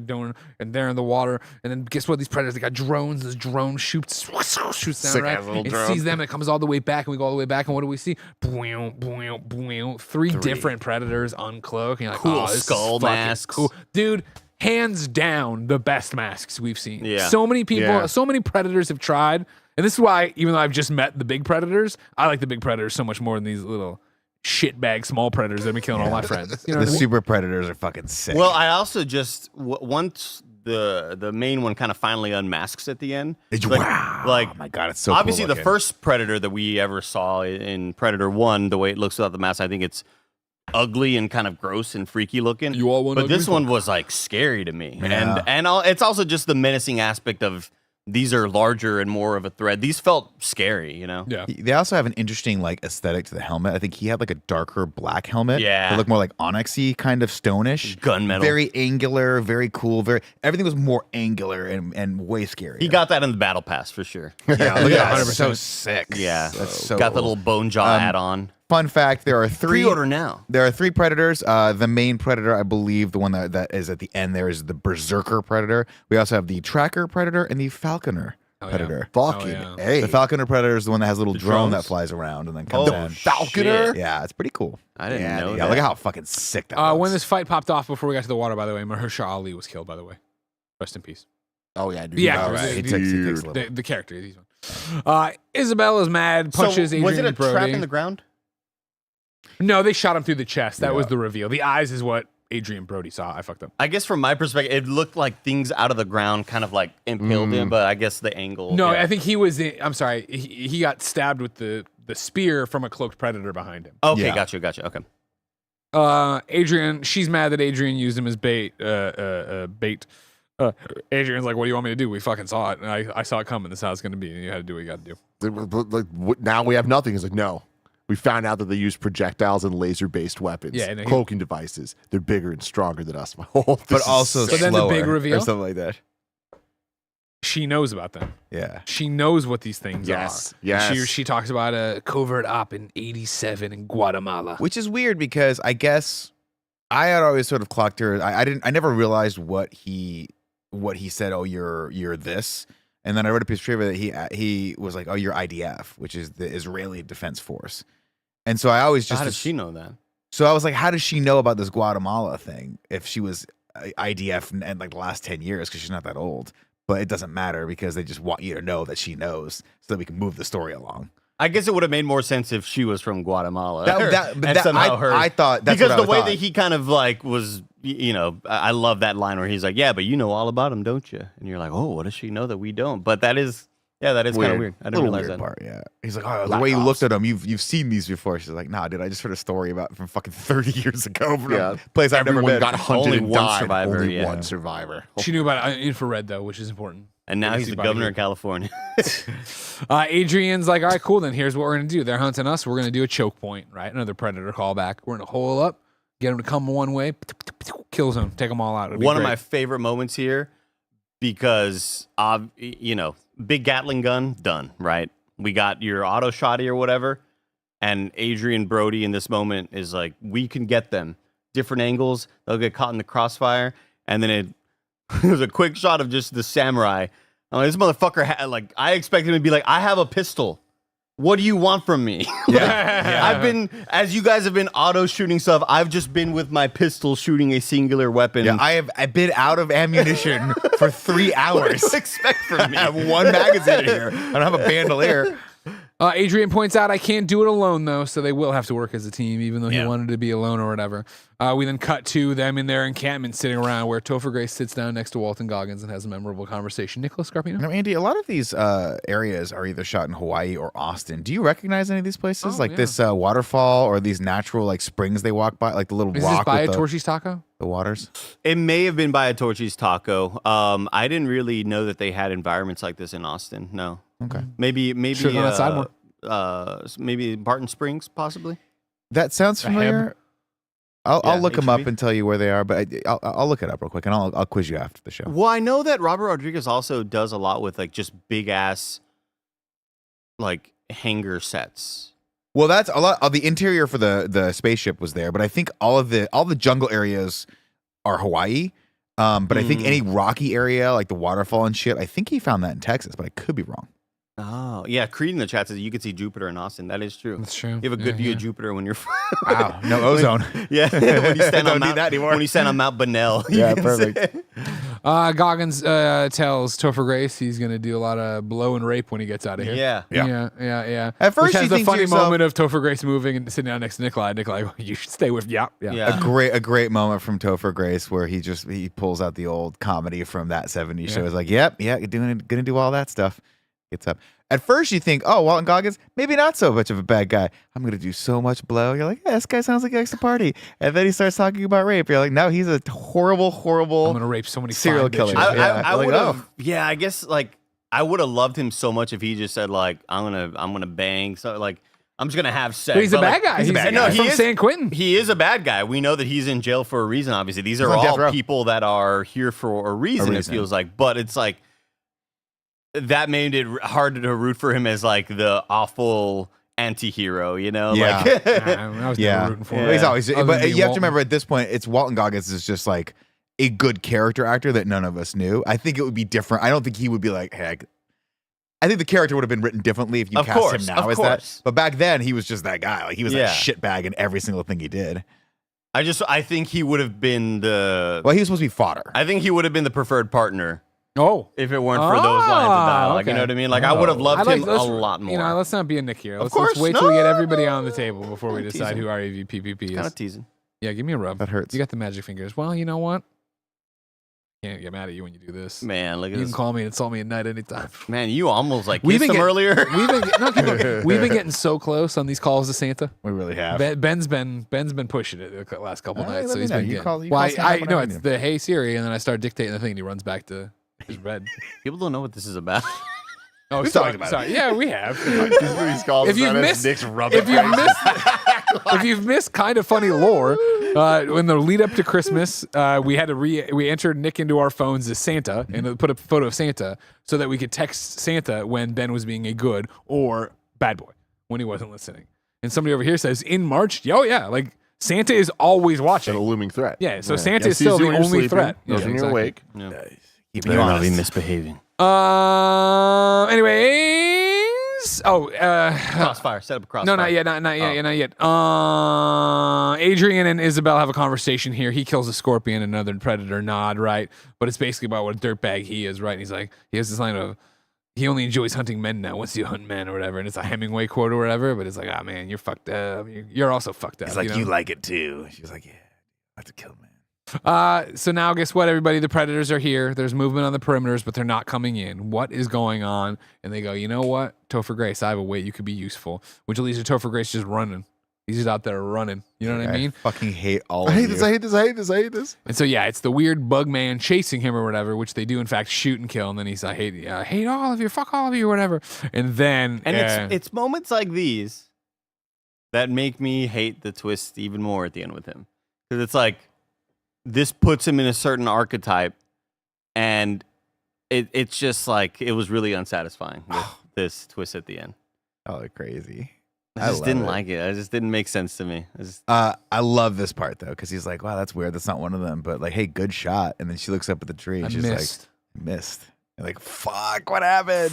they're in the water. And then guess what? These predators, they got drones. This drone shoots down, Sick right? ass little It drone. sees them, and it comes all the way back, and we go all the way back, and what do we see? Boing, boing, boing. Three different predators uncloak, and you're like, Cool oh, this skull is fucking masks. cool. Dude, hands down the best masks we've seen. Yeah. So many people, Yeah. so many predators have tried. And this is why, even though I've just met the big predators, I like the big predators so much more than these little shitbag small predators that have been killing all my friends. You know The what I mean? super predators are fucking sick. Well, I also just once the main one kind of finally unmasks at the end. Wow. Like oh my god, it's so obviously cool the looking. first Predator that we ever saw in Predator 1, the way it looks without the mask, I think it's ugly and kind of gross and freaky looking. You all want but ugly this one was like scary to me. Yeah. It's also just the menacing aspect of these are larger and more of a threat. These felt scary, you know? Yeah. They also have an interesting like aesthetic to the helmet. I think he had like a darker black helmet. Yeah. That looked more like onyxy, kind of stonish. Gunmetal. Very angular, very cool. Everything was more angular and way scarier. He got that in the battle pass for sure. yeah, look at that. 100%. So sick. Yeah. That's so got the cool. little bone jaw add-on. Fun fact: there are three. Pre-order now. There are three predators. The main predator, I believe, the one that is at the end there is the berserker predator. We also have the tracker predator and the falconer predator. Fucking yeah. hey. The falconer predator is the one that has a little drone drones? that flies around and then comes Oh, in. Falconer? shit. Yeah, it's pretty cool. I didn't Yeah, know dude. Yeah, that. look at how fucking sick that looks. When this fight popped off before we got to the water, by the way, Mahershala Ali was killed, by the way. Rest in peace. Oh yeah, dude. The actor, right. the- He the- takes a little. the character. He's Isabella's mad, punches so Adrian was it a Brody. trap in the ground? No, they shot him through the chest. That was Yeah. the reveal. The eyes is what Adrian Brody saw. I fucked up. I guess from my perspective, it looked like things out of the ground kind of like impaled him, but I guess the angle. No, yeah. I think he was. I'm sorry. He got stabbed with the spear from a cloaked predator behind him. Okay, Yeah. gotcha. Okay. Adrian, she's mad that Adrian used him as bait. Adrian's like, "What do you want me to do? We fucking saw it. And I saw it coming. This is how it's going to be. And you had to do what you got to do." Like, now we have nothing. He's like, no. We found out that they use projectiles and laser-based weapons, Yeah, and he- cloaking devices. They're bigger and stronger than us. Oh, this but is also sick. But then the slower big reveal? or something like that. She knows about them. Yeah. She knows what these things Yes, are. yes. She talks about a covert op in '87 in Guatemala. Which is weird because I guess I had always sort of clocked her. I never realized what he said. Oh, you're this. And then I read a piece of trivia that he was like, oh, you're IDF, which is the Israeli Defense Force. And so I always just How does she know that? So I was like, how does she know about this Guatemala thing if she was IDF in like the last 10 years because she's not that old? But it doesn't matter because they just want you to know that she knows so that we can move the story along. I guess it would have made more sense if she was from Guatemala. I thought that's because what I the way thought. that he kind of like was, you know, I love that line where he's like, "Yeah, but you know all about him, don't you?" And you're like, "Oh, what does she know that we don't?" But that is kind of weird. I didn't Little realize weird that. part, yeah. He's like, oh, the Black way you Ops. looked at him, you've seen these before. She's like, nah, dude, I just heard a story about from fucking 30 years ago from Yeah. a place I've never Everyone been. got hunted Only and one died. survivor, Only yeah. one survivor. She knew about infrared though, which is important. And now he's the governor of California. Adrian's like, all right, cool. Then here's what we're gonna do. They're hunting us. We're gonna do a choke point, right? Another predator callback. We're gonna hole up, Get him to come one way, kills him, take them all out. One of my favorite moments here because, big Gatling gun, done, right? We got your auto shotty or whatever. And Adrian Brody in this moment is like, we can get them. Different angles. They'll get caught in the crossfire. And then it was a quick shot of just the samurai. I'm like, this motherfucker, I expect him to be like, I have a pistol. What do you want from me? I've been, as you guys have been auto shooting stuff, I've just been with my pistol shooting a singular weapon. Yeah, I've been out of ammunition for 3 hours. What do you expect from me? I have one magazine here. I don't have a bandolier. Adrian points out I can't do it alone, though, so they will have to work as a team, even though he Yeah. wanted to be alone or whatever. We then cut to them in their encampment sitting around where Topher Grace sits down next to Walton Goggins and has a memorable conversation. Nicholas Scarpino? Now, Andy, a lot of these areas are either shot in Hawaii or Austin. Do you recognize any of these places? This waterfall or these natural springs they walk by, like the little Is rock this by with a Torchy's Taco? the waters? It may have been by a Torchy's Taco. I didn't really know that they had environments like this in Austin. No. Okay. Maybe Should've gone outside more. Maybe Barton Springs, possibly. That sounds familiar. I'll look them up HEB. and tell you where they are, but I'll look it up real quick and I'll quiz you after the show. Well, I know that Robert Rodriguez also does a lot with just big ass hangar sets. Well, that's a lot of the interior for the spaceship was there, but I think all the jungle areas are Hawaii. But I think any rocky area like the waterfall and shit, I think he found that in Texas, but I could be wrong. Oh, yeah. Creed in the chat says you could see Jupiter in Austin. That is true. That's true. You have a good view of Jupiter when you're. Wow, no ozone. Yeah, when you stand Don't on need Mount, that anymore. when you stand on Mount Bunnell. you Yeah, can perfect. see- Goggins tells Topher Grace he's going to do a lot of blow and rape when he gets out of here. Yeah. Yeah. At first Which has you the think to funny yourself- moment of Topher Grace moving and sitting down next to Nikolai. Nikolai, you should stay with. Yeah. Yeah. A great moment from Topher Grace where he pulls out the old comedy from that 70s show. He's like, yep, yeah, you're gonna do all that stuff. Gets up. At first you think, oh, Walton Goggins, maybe not so much of a bad guy. I'm gonna do so much blow. You're like, yeah, this guy sounds like he likes to party. And then he starts talking about rape. You're like, no, he's a horrible I'm going to rape so many serial fine killer. bitches. I Like, would have. oh. Yeah, I guess I would have loved him so much if he just said I'm gonna bang. So I'm just gonna have sex. But he's a But, bad guy. He's a bad No, guy he from is- San Quentin. He is a bad guy. We know that he's in jail for a reason. Obviously, these are on death all row. people that are here for a reason. It feels like, but it's that made it hard to root for him as the awful anti-hero, Yeah. I was never rooting for him. He's always, Other but than you being have to Walton. remember at this point, it's Walton Goggins is just a good character actor that none of us knew. I think it would be different. I don't think he would be like, hey, I think the character would have been written differently if you Of cast course, him now of as course. that. But back then, he was just that guy. He was Yeah. that shitbag in every single thing he did. I think he would have been Well, he was supposed to be fodder. I think he would have been the preferred partner Oh. if it weren't for those lines of dialogue. okay. You know what I mean? I would have loved him a let's- lot more. Let's not be a Nick here. Let's course, wait till we no, get everybody on the table before we I'm decide teasing. who our AVPPP kind is. of teasing. Yeah, give me a rub. That hurts. You got the magic fingers. Well, you know what? Can't get mad at you when you do this. Man, look at You this. can call me and insult me at night anytime. Man, you almost We've kissed been him earlier. We've been we've been getting so close on these calls to Santa. We really have. Ben's been pushing it the last couple All right, nights, let so me he's know. been You getting. call Well, Santa I whenever no, you it's need the hey Siri, and then I start dictating the thing, and he runs back to his red. People don't know what this is about. Oh, We've sorry, talked about sorry. Yeah, we have. If you've missed- If you've missed kind of funny lore, in the lead up to Christmas, we had to we entered Nick into our phones as Santa and put a photo of Santa so that we could text Santa when Ben was being a good or bad boy when he wasn't listening. And somebody over here says in March, Santa is always a watching. looming threat. Yeah, so Santa is Sees still you the when you're only sleeping, threat. knows Yeah, when exactly. you're awake. Keep me honest. misbehaving. Anyways, Crossfire. Set up a crossfire. no, not yet, not yet. Adrian and Isabel have a conversation here. He kills a scorpion, another predator nod, right? But it's basically about what a dirtbag he is, right? And he's like, he has this line of, he only enjoys hunting men now. Once you hunt men or whatever, and it's a Hemingway quote or whatever. But it's like, ah, man, you're fucked up. You're also fucked up. He's like, know? you like it too. She's like, yeah, I have to kill man. So now guess what, everybody? The predators are here. There's movement on the perimeters, but they're not coming in. What is going on? And they go, you know what? Topher Grace, I have a way you could be useful. Which leads to Topher Grace just running. He's just out there running. You know what I mean? fucking hate all I of hate you. this. I hate this. I hate this. I hate this. And so yeah, it's the weird bug man chasing him or whatever, which they do in fact shoot and kill. And then he's I hate all of you, fuck all of you, or whatever. And then And it's moments like these that make me hate the twist even more at the end with him. because it's like this puts him in a certain archetype, and it's just like it was really unsatisfying with this twist at the end. Oh, crazy. I just didn't love like it. It just didn't make sense to me. I love this part though, because he's like, wow, that's weird. That's not one of them. But like, hey, good shot. And then she looks up at the tree and she's like, missed. And like, fuck, what happened?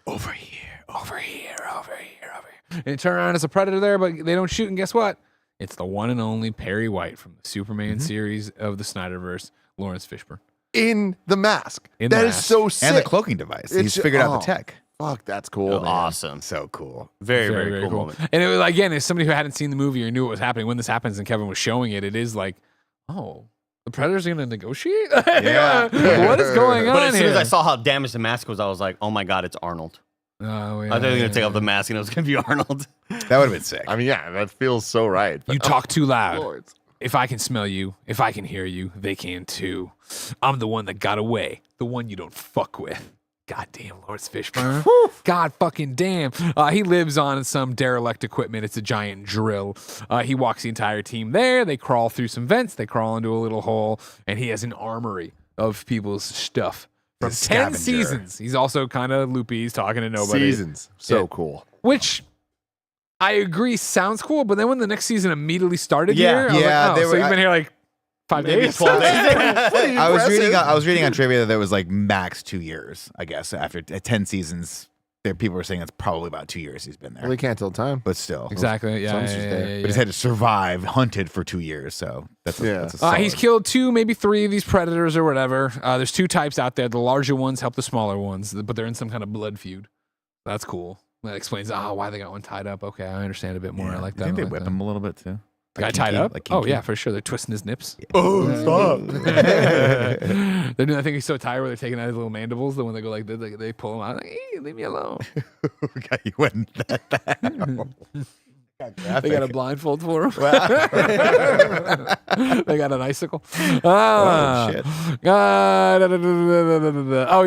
Over here, over here, over here, over here. And turn around as a predator there, but they don't shoot. And guess what? It's the one and only Perry White from the Superman series of the Snyderverse, Lawrence Fishburne. In the mask. In the That is mask. so sick. And the cloaking device. He's figured out the tech. Fuck, that's cool. Man. Awesome. So cool. Very, very cool moment. And it was, again, as somebody who hadn't seen the movie or knew what was happening when this happens and Kevin was showing it, it is like, oh, the Predator's going to negotiate? Yeah. What is going on But as soon here? as I saw how damaged the mask was, I was like, oh my God, it's Arnold. Oh, yeah, I thought they were going to take off the mask and it was going to be Arnold. That would have been sick. I mean, yeah, that feels so right. You talk too loud. Lords. If I can smell you, if I can hear you, they can too. I'm the one that got away, the one you don't fuck with. God damn, Lawrence Fishburne. God fucking damn. He lives on some derelict equipment. It's a giant drill. He walks the entire team there. They crawl through some vents. They crawl into a little hole, and he has an armory of people's stuff from 10 scavenger. seasons. He's also kind of loopy. He's talking to nobody. Seasons. So Yeah. cool. Which I agree sounds cool, but then when the next season immediately started Yeah. here, I was Yeah, like, they oh, so were- you've been here like 5 Maybe days? 12 days. I was reading on trivia that it was like max 2 years, I guess. After 10 seasons, people were saying it's probably about 2 years he's been there. Well, we can't tell time. But still. Exactly. Yeah. Sounds yeah, just yeah, there. yeah, But he's had to survive, hunted for 2 years. So that's a, Yeah. that's a solid. He's killed 2, maybe 3 of these predators or whatever. There's 2 types out there. The larger ones help the smaller ones, but they're in some kind of blood feud. That's cool. That explains why they got one tied up. Okay, I understand a bit more. I like that. I think they like whip that. him a little bit too. The guy Like tied kinky, up? like Oh, kinky. yeah, for sure. They're twisting his nips. Oh, stop. They're doing that thing he's so tired where they're taking out his little mandibles. The one they go like this, they pull him out. Like, hey, leave me alone. God, you went that down. They got a blindfold for him. Wow. They got an icicle. shit. Oh,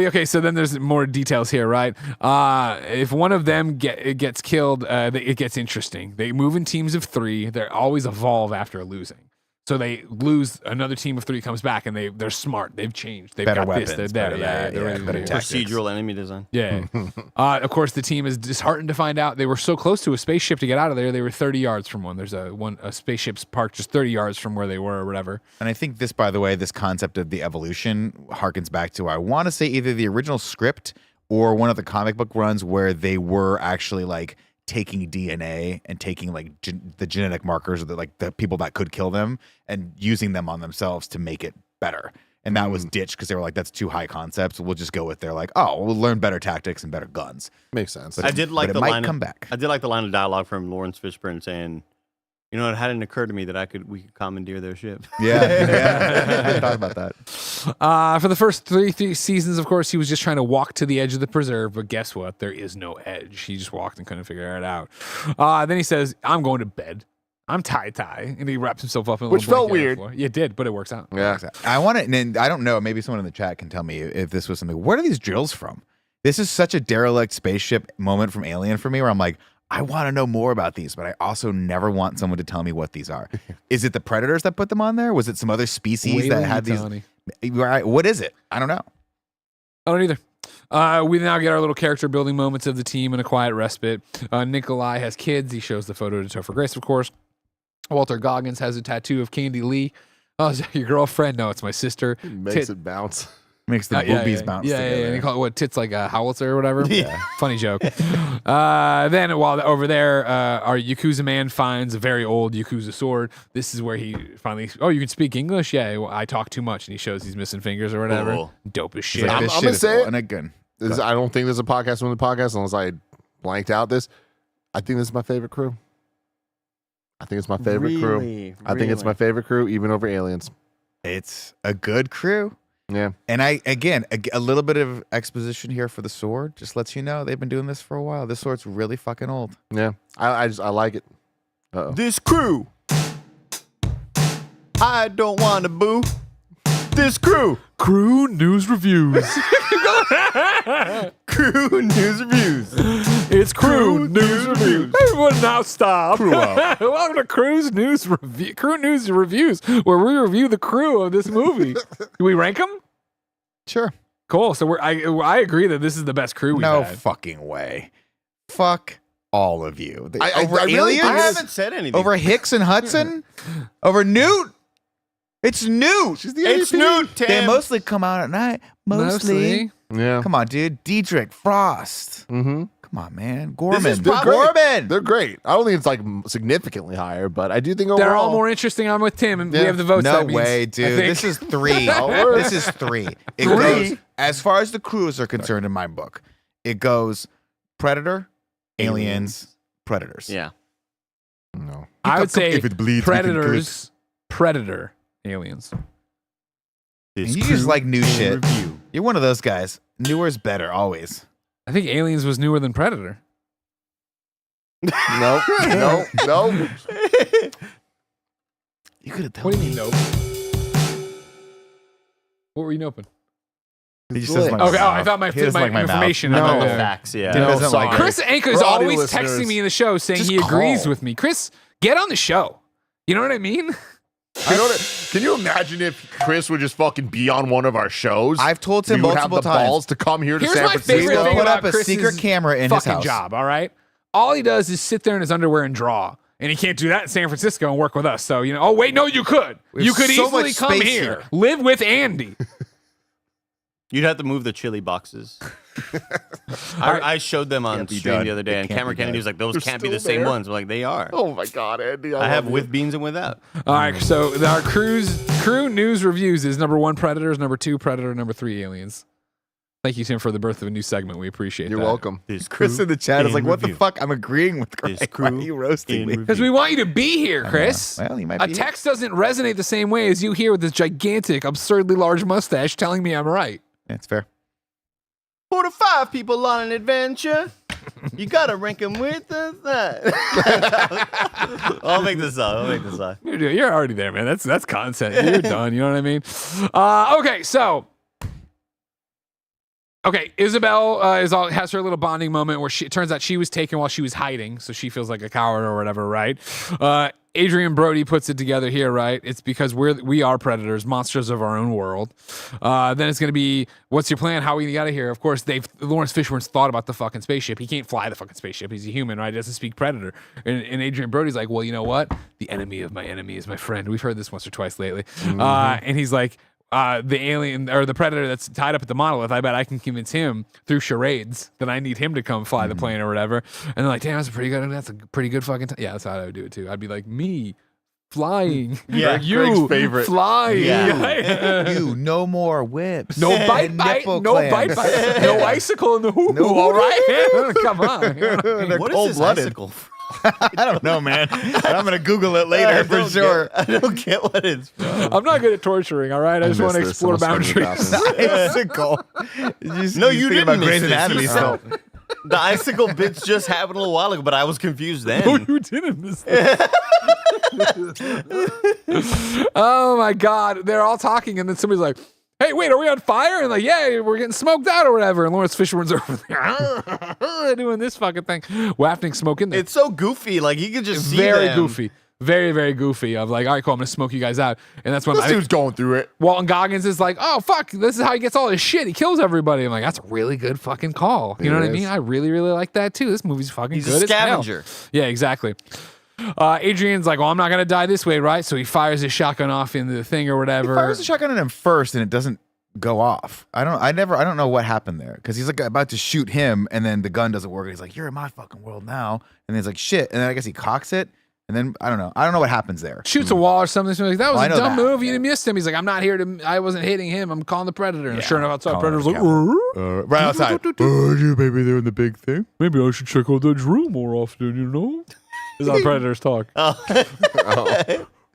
okay. So then there's more details here, right? If one of them gets killed, it gets interesting. They move in teams of 3. They always evolve after losing. So they lose. Another team of 3 comes back, and they're smart. They've changed. They've Better got weapons, this. They're there. better Yeah, that, they're yeah, ready to better do it. tactics. Procedural enemy design. Yeah. Of course, the team is disheartened to find out they were so close to a spaceship to get out of there. They were 30 yards from one. There's a spaceship's parked just 30 yards from where they were or whatever. And I think this, by the way, this concept of the evolution harkens back to, I want to say, either the original script or one of the comic book runs where they were actually like taking DNA and taking like the genetic markers of the people that could kill them and using them on themselves to make it better. And that was ditched because they were like, that's too high concepts. We'll just go with their like, oh, we'll learn better tactics and better guns. Makes sense. I did like but the it might line. come back. I did like the line of dialogue from Lawrence Fishburne saying, "You know, it hadn't occurred to me that we could commandeer their ship." Yeah. Talk about that. For the first three seasons, of course, he was just trying to walk to the edge of the preserve, but guess what? There is no edge. He just walked and couldn't figure it out. Then he says, I'm going to bed. I'm tie-tie. And he wraps himself up in a Which little felt blanket on the weird. floor. Yeah, it did, but it works out. Yeah. I want to, and I don't know, maybe someone in the chat can tell me if this was something. Where are these drills from? This is such a derelict spaceship moment from Alien for me where I'm like, I want to know more about these, but I also never want someone to tell me what these are. Is it the predators that put them on there? Was it some other species that had these? Right, what is it? I don't know. I don't either. We now get our little character building moments of the team in a quiet respite. Nikolai has kids. He shows the photo to Topher Grace, of course. Walter Goggins has a tattoo of Candy Lee. Oh, is that your girlfriend? No, it's my sister. Makes it bounce. Makes the boobies bounce yeah, together. Yeah, and he call it tits like a howitzer or whatever. Yeah. Funny joke. Then while over there, our Yakuza man finds a very old Yakuza sword. This is where he finally, you can speak English? Yeah, well, I talk too much. And he shows he's missing fingers or whatever. Cool. Dope as It's shit. like, I'm this gonna shit is say it. and again. I don't think there's a podcast on the podcast unless I blanked out this. I think this is my favorite crew. I think it's my favorite crew. I think it's my favorite crew, even over Aliens. It's a good crew. Yeah. And a little bit of exposition here for the sword just lets you know they've been doing this for a while. This sword's really fucking old. Yeah. I like it. Uh-oh. This crew. I don't want to boo. This crew. Crew news reviews. Crew news reviews. It's Crew News Reviews. Everyone now stop. Crew up. Welcome to Crew's News Review. Crew News Reviews, where we review the crew of this movie. Do we rank them? Sure. Cool. So I agree that this is the best crew we've No had. fucking way. Fuck all of you. I Over really aliens? think I haven't said anything. Over Hicks and Hudson? Over Newt? It's Newt. She's the It's MVP. Newt, Tim. They mostly come out at night. Mostly. Yeah. Come on, dude. Diedrich, Frost. Mm-hmm. Come on, man. This Gorman. is probably- Gorman. They're great. I don't think it's like significantly higher, but I do think overall They're all more interesting. I'm with Tim, and we Yeah. have the votes. No that means, way, I dude. think. This is 3. This is 3. It goes, as far as the crews are concerned in my book, it goes Predator, Aliens, Predators. Yeah. No. I would say If it bleeds, we can kill it. Predators, Predator, Aliens. And you just like new shit. You're one of those guys. Newer is better, always. I think Aliens was newer than Predator. No. No. You could have told What do you me. mean, nope? What were you noping? He just doesn't like Okay, my I mouth. thought my He doesn't like my mouth. information. No. on The there. facts, yeah. Tim doesn't like it. Chris Anchor is For audio always listeners, texting me in the show saying just he agrees call. with me. Chris, get on the show. You know what I mean? Can you imagine if Chris would just fucking be on one of our shows? I've told him We would have multiple the times. balls to come here to Here's San my Francisco. favorite thing Put about up a Chris's secret camera in his fucking house. job, all right? All he does is sit there in his underwear and draw. And he can't do that in San Francisco and work with us. So, oh, wait, no, you could. We You have could so easily much come space here, here. live with Andy. You'd have to move the chili boxes. I showed them on Can't be stream done. the other day, It and can't Cameron be Kennedy done. was like, "Those They're can't be the still same there? ones." I'm like, "They are." Oh my God, Andy. I have love with you. beans and without. All right, so our crew news reviews is number 1, Predators, number 2, Predator, number 3, Aliens. Thank you, Tim, for the birth of a new segment. We appreciate You're that. welcome. This Chris crew in the chat is in like, what the review. fuck? I'm agreeing with Greg. This Why are crew you roasting in me? Because we want you to be here, Chris. Well, you might A be. text doesn't resonate the same way as you here with this gigantic, absurdly large mustache telling me I'm right. That's fair. 4 to 5 people on an adventure. You gotta rank them with the. I'll make this up. You're already there, man. That's content. You're done. You know what I mean? Okay, so. Okay, Isabel has her little bonding moment where it turns out she was taken while she was hiding, so she feels like a coward or whatever, right? Adrian Brody puts it together here, right? It's because we are predators, monsters of our own world. Then it's going to be, what's your plan? How are we going to get out of here? Of course, Lawrence Fishburne's thought about the fucking spaceship. He can't fly the fucking spaceship. He's a human, right? He doesn't speak predator. And Adrian Brody's like, well, you know what? The enemy of my enemy is my friend. We've heard this once or twice lately. And he's like, the alien or the predator that's tied up at the monolith, I bet I can convince him through charades that I need him to come fly the plane or whatever. And they're like, damn, that's a pretty good fucking yeah, that's how I would do it too. I'd be like, me flying. Yeah, you Greg's favorite. flying. Yeah. You, no more whips. No bite, Nipple no bite, clamps. no icicle in the hoo. No All right, come on. They're What is this cold-blooded. icicle? I don't know, man. I'm gonna Google it later for sure. I don't get what it's from. I'm not good at torturing. All right, I just want to missed this. explore Someone started boundaries. with Icicle. No, you think didn't about miss Grey's this. Anatomy You still. said- The icicle bits just happened a little while ago, but I was confused Oh, then. you didn't miss this. Oh my God. They're all talking, and then somebody's like, hey, wait, are we on fire? And like, yeah, we're getting smoked out or whatever. And Lawrence Fishburne's over there doing this fucking thing, wafting smoke in there. It's so goofy. Like you could just see very them. goofy. Very, very goofy. Of like, all right, cool, I'm going to smoke you guys out. And that's when This dude's going through it. Walton Goggins is like, oh, fuck, this is how he gets all his shit. He kills everybody. I'm like, that's a really good fucking call. You know It what I is. mean? I really, really like that too. This movie's fucking He's good a as hell. scavenger. Yeah, exactly. Adrian's like, well, I'm not going to die this way, right? So he fires his shotgun off into the thing or He whatever. fires a shotgun at him first, and it doesn't go off. I don't know what happened there because he's like about to shoot him, and then the gun doesn't work. And he's like, "You're in my fucking world now," and then he's like, "Shit!" And then I guess he cocks it, and then I don't know what happens there. Shoots a wall or something. So he's like, that was Well, I a know dumb that, move. You yeah. missed him. He's like, I'm not here to. I wasn't hitting him. I'm calling the predator. And Yeah, sure enough, outside, calling predator's the like, captain. Right outside. Oh, yeah, maybe they're in the big thing. maybe I should check out that drill more often. You know, this is how predators talk.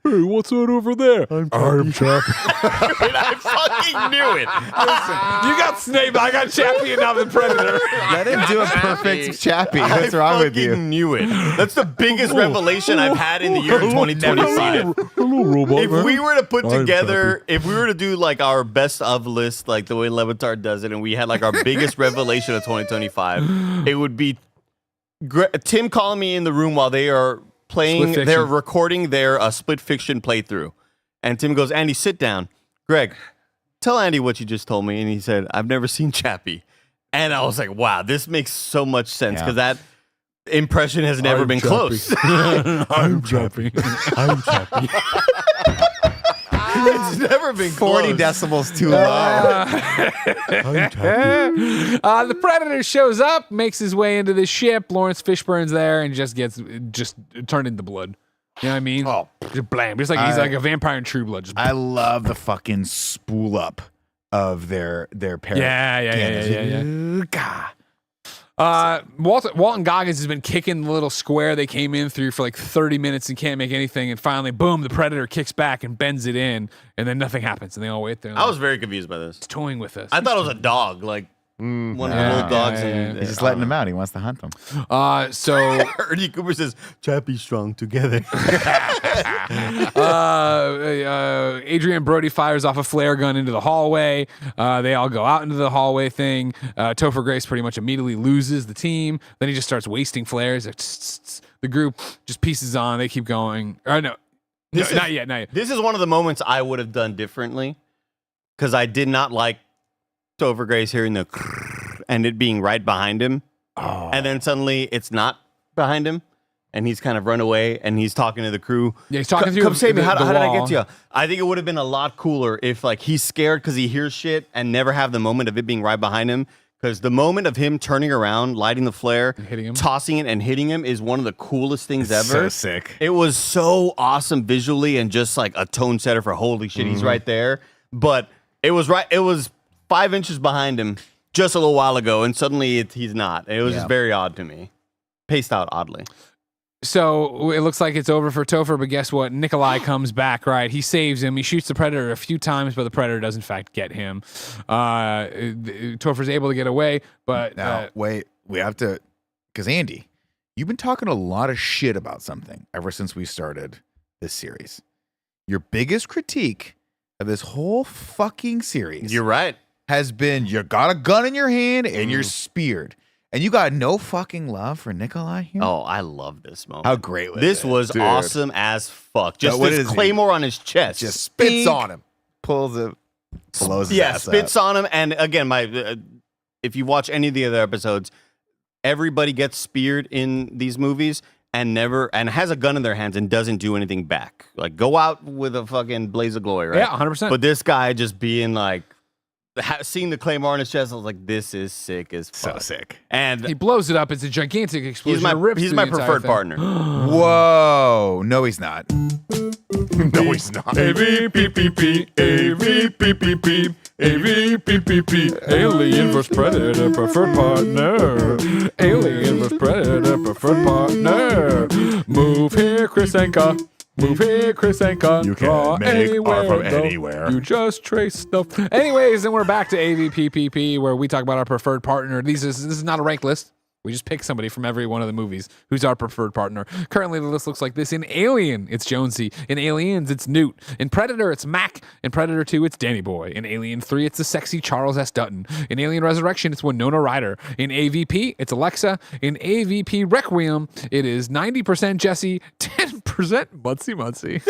Hey, what's that over there? I'm Chappie. I fucking knew it. You got Snape. I got Chappie, and now the predator. Let him do a perfect Chappie. What's wrong with you? Knew it. That's the biggest revelation I've had in the year 2025. Hello, robot. If we were to put I'm together, if we were to do like our best of list, like the way Levitard does it, and we had like our biggest revelation of 2025, it would be Tim calling me in the room while they are playing, Split they're Fiction. recording their split fiction playthrough. And Tim goes, Andy, sit down. Greg, tell Andy what you just told me. And he said, I've never seen Chappie. And I was like, wow, this makes so much sense because that impression has never been close. I'm Chappie. I'm Chappie. It's never been 40 close. decibels too low. The Predator shows up, makes his way into the ship. Lawrence Fishburne's there and just gets turned into blood. You know what I mean? Oh. Just blam. Just like he's like a vampire in True Blood. Just I love the fucking spool up of their parrot. Yeah. Walton Goggins has been kicking the little square they came in through for like 30 minutes and can't make anything. And finally, boom, the Predator kicks back and bends it in, and then nothing happens. And they all wait there. I was very confused by this. He's toying with us. I thought it was a dog, like one of the little dogs. And He's just letting him out. He wants to hunt them. So Ernie Cooper says, Chappie strong together. Adrian Brody fires off a flare gun into the hallway. They all go out into the hallway thing. Topher Grace pretty much immediately loses the team. Then he just starts wasting flares. The group just pieces on. They keep going. Not yet. This is one of the moments I would have done differently because I did not like Topher Grace hearing the and it being right behind him. Oh. And then suddenly it's not behind him. And he's kind of run away, and he's talking to the crew. Yeah, he's talking through Come save me. the How did I wall. get to you? I think it would have been a lot cooler if, like, he's scared because he hears shit and never have the moment of it being right behind him. Because the moment of him turning around, lighting the flare, hitting him. tossing it, and hitting him is one of the coolest things ever. So sick. It was so awesome visually and just like a tone setter for holy shit, he's right there. But it was right. It was 5 inches behind him just a little while ago, and suddenly he's not. It was just very odd to me. Paced out oddly. So it looks like it's over for Topher, but guess what? Nikolai comes back, right? He saves him. He shoots the Predator a few times, but the Predator does, in fact, get him. Topher's able to get away, but... Now, wait, we have to, because Andy, you've been talking a lot of shit about something ever since we started this series. Your biggest critique of this whole fucking series You're right. has been you got a gun in your hand and you're speared. And you got no fucking love for Nikolai here? Oh, I love this moment. How great was This it? was Dude. awesome as fuck. Just what this is he? claymore on his chest. Just Spits spink, on him. Pulls it, blows his ass spits up. on him. And again, if you watch any of the other episodes, everybody gets speared in these movies and has a gun in their hands and doesn't do anything back. Like, go out with a fucking blaze of glory, right? Yeah, 100%. But this guy just being like, seeing the claymore on his chest, I was like, this is sick as So fuck. sick. And he blows it up. It's a gigantic explosion. he's my, It rips he's through my the entire preferred thing. partner. Whoa. No, he's not. No, he's not. AVPPP, AVPPP, AVPPP, Alien vs Predator preferred partner. Alien vs Predator preferred partner. Move here, Chris Anka. Move here, Chris Anka. You can Draw make art from though. anywhere. You just trace stuff. Anyways, then we're back to AVPPP where we talk about our preferred partner. This is not a ranked list. We just pick somebody from every one of the movies who's our preferred partner. Currently, the list looks like this. In Alien, it's Jonesy. In Aliens, it's Newt. In Predator, it's Mac. In Predator 2, it's Danny Boy. In Alien 3, it's the sexy Charles S. Dutton. In Alien Resurrection, it's Winona Ryder. In AVP, it's Alexa. In AVP Requiem, it is 90% Jesse, 10% Muncie Muncie.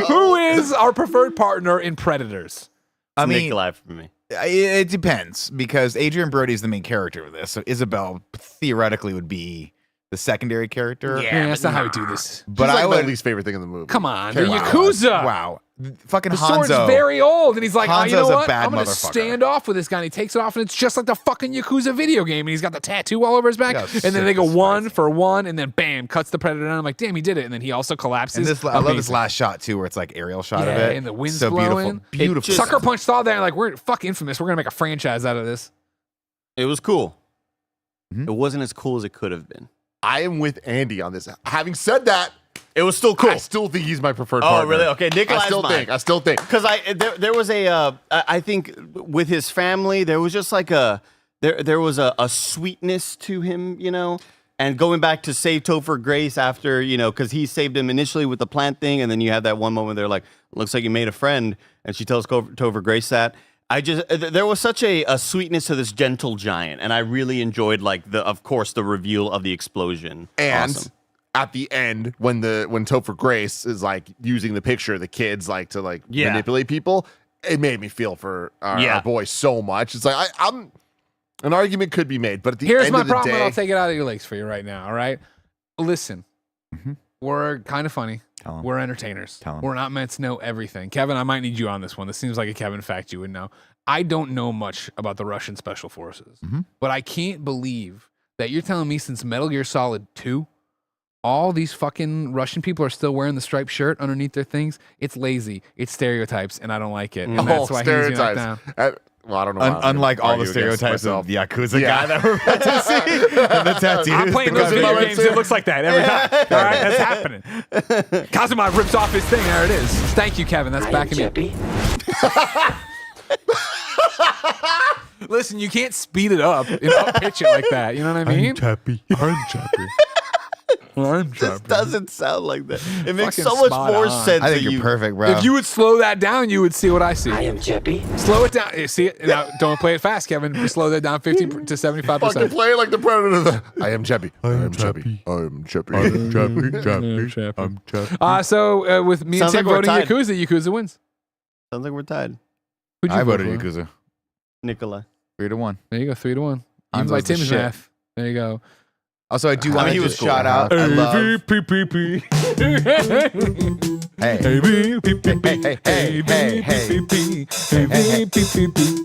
Who is our preferred partner in Predators? I mean, Nikolai for me. it depends because Adrian Brody is the main character of this. So Isabel theoretically would be the secondary character. Yeah, that's not how we do this. But She's I like my would. least favorite thing in the movie. Come on, the Wow. Yakuza. Wow. Fucking The sword's Hanzo. very old, and he's like, you know Hanzo's a what? bad I'm gonna motherfucker. stand off with this guy. And he takes it off, and it's just like the fucking Yakuza video game. And he's got the tattoo all over his back. Yeah, And then they go sick as one for one, and then bam, cuts the Predator down. I'm like, damn, he did it. And then he also collapses. And this, I love this Amazing. last shot too, where it's like aerial shot of Yeah, it. and the wind's so blowing. beautiful, beautiful. just- Sucker Punch saw that, and like, we're fuck Infamous. We're gonna make a franchise out of this. It was cool. Mhm. It wasn't as cool as it could have been. I am with Andy on this. Having said that, It was still cool. I still think he's my preferred Oh, partner. really? Okay, Nikolai's I still mine. think. Because there was I think with his family there was just like there was a sweetness to him, you know. And going back to save Topher Grace after, you know, because he saved him initially with the plant thing, and then you had that one moment they're like, looks like you made a friend, and she tells Topher Grace that. There was such a sweetness to this gentle giant, and I really enjoyed of course the reveal of the explosion. And Awesome. at the end, when Topher Grace is like using the picture of the kids like to manipulate people, it made me feel for our boy so much. It's like I'm an argument could be made, but at the Here's end my of the problem, day, and I'll take it out of your legs for you right now. All right, listen. We're kind of funny. Tell 'em. We're entertainers. Tell 'em. We're not meant to know everything. Kevin, I might need you on this one. This seems like a Kevin fact you would know. I don't know much about the Russian special forces, but I can't believe that you're telling me since Metal Gear Solid 2, all these fucking Russian people are still wearing the striped shirt underneath their things. It's lazy. It's stereotypes, and I don't like it. And that's why he's stereotypes. down. Well, I don't know. how I'm gonna Unlike all the argue against stereotypes of myself. the Yakuza guy that we're about to see, and the tattoos. I'm playing the those video guy- games. It looks like that every time. All right, that's happening. Kazuma rips off his thing. There it is. Thank you, Kevin. That's backing me up. Listen, you can't speed it up and up pitch it like that. You know what I mean? Chappy. I'm Chappy. I'm This doesn't sound like that. It makes Fucking so much spot more on. sense. I think that you're perfect, bro. If you would slow that down, you would see what I see. I am Jeppy. Slow it down. You see it? Now, don't play it fast, Kevin. Slow that down 50 to Fucking 75%. play it like the Predator. I am Chappy. I am Chappy. I am Chappy. I'm Chappy. So with me and Sounds Tim like we're voting tied. Yakuza wins. Sounds like we're tied. Who'd you I vote voted for? Yakuza. Nikolai. 3-1. There you go, 3-1. Even Hanzo's by the Tim's shit. math. There you go. Also, I do want he to was just cool. shout out. I love. Hey.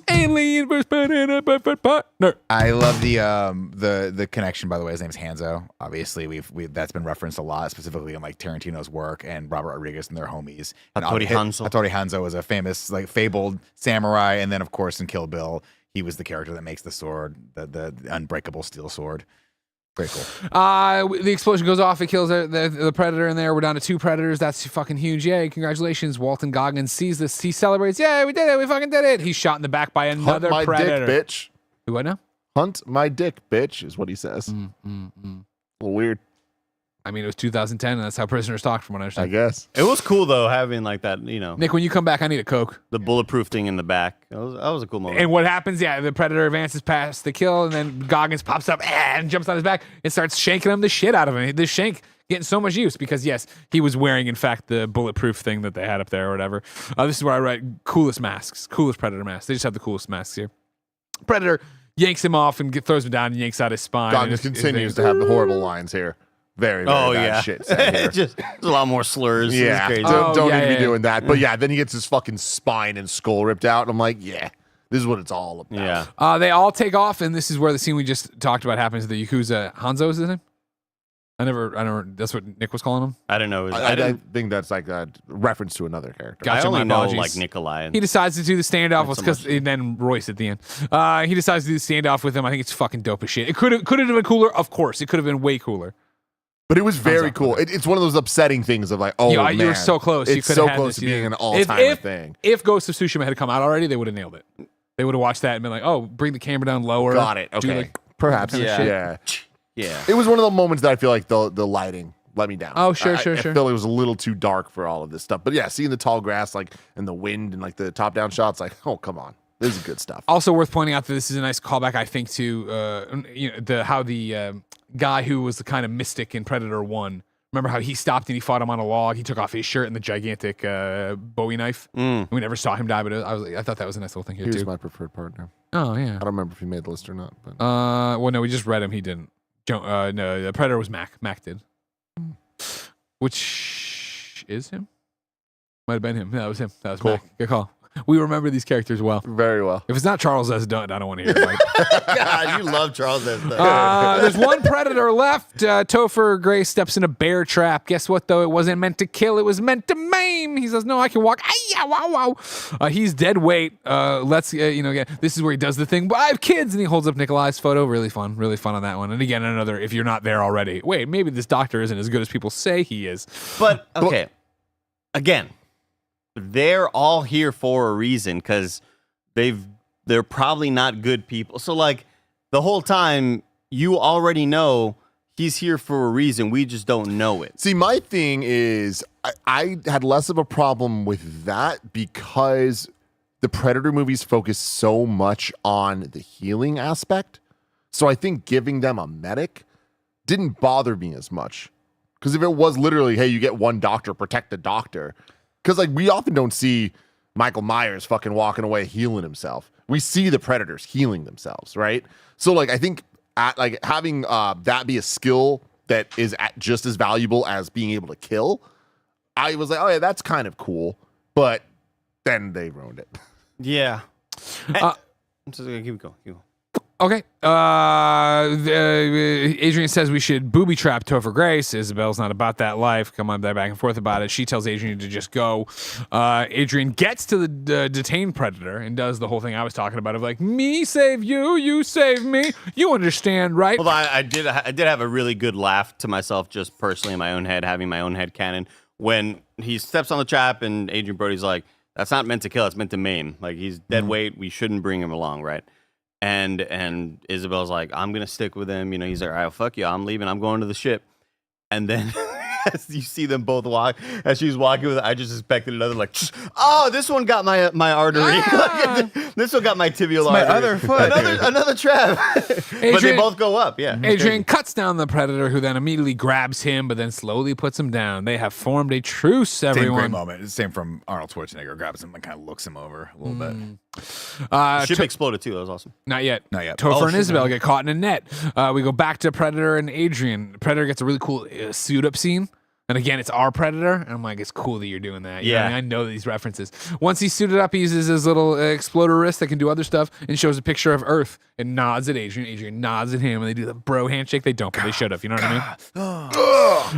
Alien versus banana partner. I love the connection. By the way, his name's Hanzo. Obviously, we've that's been referenced a lot, specifically in like Tarantino's work and Robert Rodriguez and their homies. And Hattori Hanzo. Hattori Hanzo was a famous, like, fabled samurai, and then of course in Kill Bill, he was the character that makes the sword, the unbreakable steel sword. Very cool. The explosion goes off. It kills the predator in there. We're down to 2 predators. That's fucking huge. Yay. Congratulations. Walton Goggins sees this. He celebrates. Yay, we did it. We fucking did it. He's shot in the back by Hunt another my predator. dick, bitch. Who, what now? Hunt my dick, bitch, is what he says. A little weird, I mean, it was 2010, and that's how prisoners talk, from what I I understand. guess. It was cool though, having like that, Nick, when you come back, I need a Coke. the bulletproof thing in the back. That was a cool moment. And what happens? Yeah, the predator advances past the kill, and then Goggins pops up and jumps on his back and starts shanking him the shit out of him. The shank getting so much use because, yes, he was wearing, in fact, the bulletproof thing that they had up there or whatever. This is where I write coolest masks, coolest predator masks. They just have the coolest masks here. Predator yanks him off and throws him down and yanks out his spine. Goggins continues to have the horrible lines here. Very, very bad shit said here. Just there's a lot more slurs. It was Yeah, crazy. don't yeah, need to be yeah. doing that. But yeah, then he gets his fucking spine and skull ripped out, and I'm like, yeah, this is what it's all about. Yeah. They all take off, and this is where the scene we just talked about happens to the Yakuza. Hanzo is his name? I never, that's what Nick was calling him. I don't know. I think that's like a reference to another character. Gotcha, I only my know apologies. like Nikolai. He decides to do the standoff Not so because much. and then Royce at the end. He decides to do the standoff with him. I think it's fucking dope as shit. It could have been cooler, of course. It could have been way cooler. But it was very Hanzo. cool. It's one of those upsetting things of like, oh Yeah, man, you were so close. You It's could so have had close this, to being yeah. an all-timer thing. If Ghost of Tsushima had come out already, they would have nailed it. They would have watched that and been like, "Oh, bring the camera down lower." Got it. do Okay, like- perhaps. kind of Yeah. shit. Yeah. Yeah. It was one of the moments that I feel like the lighting let me down. Oh, sure, I sure. feel it was a little too dark for all of this stuff. But yeah, seeing the tall grass like and the wind and like the top-down shots, like, oh come on, this is good stuff. Also worth pointing out that this is a nice callback, I think, to how the guy who was the kind of mystic in Predator 1. Remember how he stopped and he fought him on a log? He took off his shirt and the gigantic Bowie knife. We never saw him die, but I thought that was a nice little thing here Here's too. my preferred partner. Oh yeah. I don't remember if he made the list or not, but Well, no, we just read him. He didn't. No, the Predator was Mac. Mac did. Which is him? Might have been him. That was him. That was Cool. Mac. Good call. We remember these characters well. very well. If it's not Charles S. Dunn, I don't want to hear it. Mike. God, you love Charles S. There's one predator left. Topher Grace steps in a bear trap. Guess what, though? It wasn't meant to kill. It was meant to maim. He says, no, I can walk. Ay-ya, wow, wow. He's dead weight. Let's, again, this is where he does the thing. But I have kids. And he holds up Nikolai's photo. Really fun on that one. And again, another, if you're not there already, wait, maybe this doctor isn't as good as people say he is. But okay, again, they're all here for a reason because they're probably not good people. So like the whole time you already know he's here for a reason. We just don't know it. See, my thing is I had less of a problem with that because the Predator movies focus so much on the healing aspect. So I think giving them a medic didn't bother me as much. Because if it was literally, hey, you get one doctor, protect the doctor. Because like we often don't see Michael Myers fucking walking away healing himself. We see the Predators healing themselves, right? So like I think having that be a skill that is just as valuable as being able to kill, I was like, oh yeah, that's kind of cool. But then they ruined it. Yeah. I'm just gonna keep going. Okay. Adrian says we should booby trap Topher Grace. Isabel's not about that life. Come on, they're back and forth about it. She tells Adrian to just go. Adrian gets to the detained Predator and does the whole thing I was talking about of like, me save you, you save me. You understand, right? Well, I did have a really good laugh to myself just personally in my own head, having my own head canon, when he steps on the trap and Adrian Brody's like, that's not meant to kill, it's meant to maim. Like, he's dead weight, we shouldn't bring him along, right? And Isabel's like, I'm gonna stick with him. You know, he's like, all right, fuck you, I'm leaving. I'm going to the ship. And then as you see them both walk, as she's walking with it, I just expected another like, oh, this one got my artery. Like, this one got my tibial artery. My other foot. Another trap. But they both go up. Yeah. Adrian cuts down the Predator, who then immediately grabs him, but then slowly puts him down. They have formed a truce. Same Everyone. great moment. Same from Arnold Schwarzenegger grabs him and kind of looks him over a little bit. Ship exploded too. That was awesome. Not yet. Not yet. Topher and shit, Isabel no. get caught in a net. We go back to Predator and Adrian. Predator gets a really cool suit up scene. And again, it's our Predator. And I'm like, it's cool that you're doing that. You know what I mean? I know these references. Once he's suited up, he uses his little exploder wrist that can do other stuff and shows a picture of Earth and nods at Adrian. Adrian nods at him and they do the bro handshake. They don't, but they should have. You know what I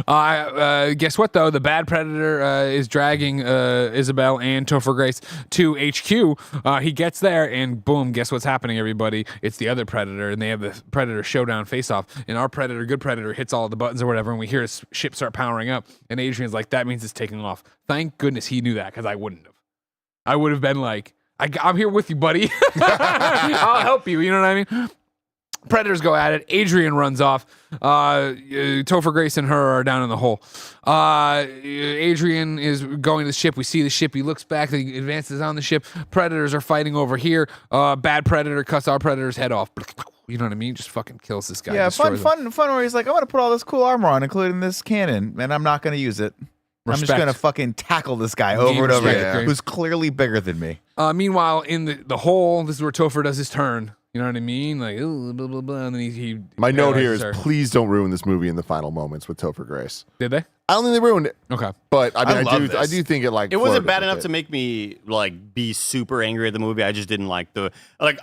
mean? Guess what, though? The bad Predator is dragging Isabel and Topher Grace to HQ. He gets there and boom, guess what's happening, everybody? It's the other Predator and they have the Predator showdown face-off. And our Predator, good Predator, hits all the buttons or whatever and we hear his ship start powering up. And Adrian's like, that means it's taking off. Thank goodness he knew that because I wouldn't have. I would have been like, I'm here with you, buddy. I'll help you. You know what I mean? Predators go at it. Adrian runs off. Topher Grace and her are down in the hole. Adrian is going to the ship. We see the ship. He looks back. He advances on the ship. Predators are fighting over here. Bad Predator cuts our Predator's head off. You know what I mean? Just fucking kills this guy. Yeah, fun destroys him. where he's like, I'm gonna put all this cool armor on, including this cannon, and I'm not gonna use it. I'm just Respect. gonna fucking tackle this guy over and over respect. again, who's clearly bigger than me. Meanwhile, in the hole, this is where Topher does his turn. You know what I mean? Like, ooh, blah, blah, blah. And then he My note here is paralyzes her. please don't ruin this movie in the final moments with Topher Grace. Did they? I don't think they ruined it, Okay. but I mean, love I this. do think it like It wasn't flirted bad with enough it. to make me like be super angry at the movie. I just didn't like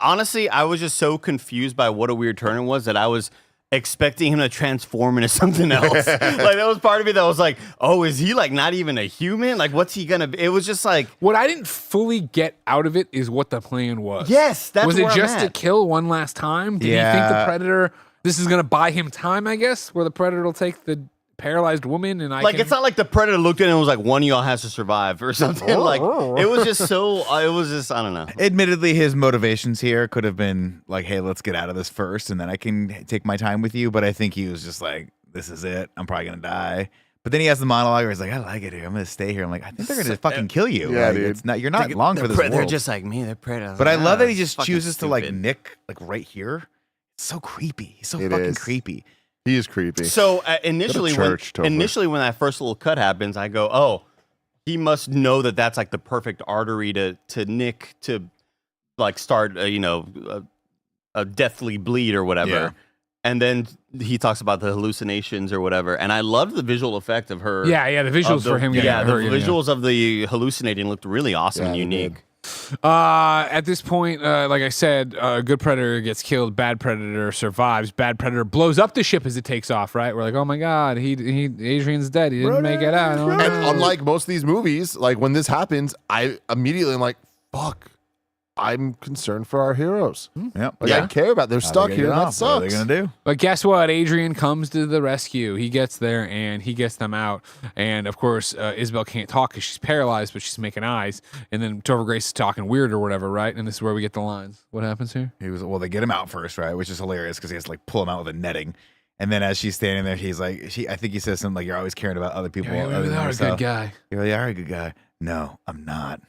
honestly, I was just so confused by what a weird turn it was that I was expecting him to transform into something else. Like that was part of me that was like, oh, is he like not even a human? Like what's he gonna be? It was just like, What I didn't fully get out of it is what the plan was. yes, that's was it where I'm just to at. kill one last time? Did he think the Yeah. Predator? This is gonna buy him time, I guess, where the Predator will take the paralyzed woman and I Like can... it's not like the Predator looked at it and was like, one of y'all has to survive or something. Like it was just so. It was just I don't know. Admittedly, his motivations here could have been like, hey, let's get out of this first, and then I can take my time with you. But I think he was just like, this is it. I'm probably gonna die. But then he has the monologue where he's like, I like it here. I'm gonna stay here. I'm like, I think they're gonna fucking kill you. Yeah, Like, dude. it's not. You're not long for this They're world. just like me. They're Predators. But I love that he It's just fucking chooses to like stupid. nick like right here. It's so creepy. He's so It fucking is. creepy. He is creepy. So initially, church, Topher. when that first little cut happens, I go, "Oh, he must know that that's like the perfect artery to nick to like start, a deathly bleed or whatever." Yeah. And then he talks about the hallucinations or whatever, and I loved the visual effect of her. Yeah, the visuals of the- for him getting yeah, the hurt. visuals of the hallucinating looked really awesome Yeah, and they unique. did. At this point, like I said, good Predator gets killed. Bad Predator survives. Bad Predator blows up the ship as it takes off. Right? We're like, oh my god, Adrian's dead. He didn't make it out. Oh, And no. unlike most of these movies, like when this happens, I immediately am like, fuck, I'm concerned for our heroes. Yep. Like Yeah. I care about. They're How stuck they here. gonna And get that off? What are they sucks. gonna do? But guess what? Adrian comes to the rescue. He gets there and he gets them out. And of course, Isabel can't talk because she's paralyzed, but she's making eyes. And then Topher Grace is talking weird or whatever, right? And this is where we get the lines. What happens here? They get him out first, right? Which is hilarious because he has to like pull him out with a netting. And then as she's standing there, he's like, I think he says something like, "You're always caring about other people." other than You're a yourself." good guy. You're a good guy. No, I'm not.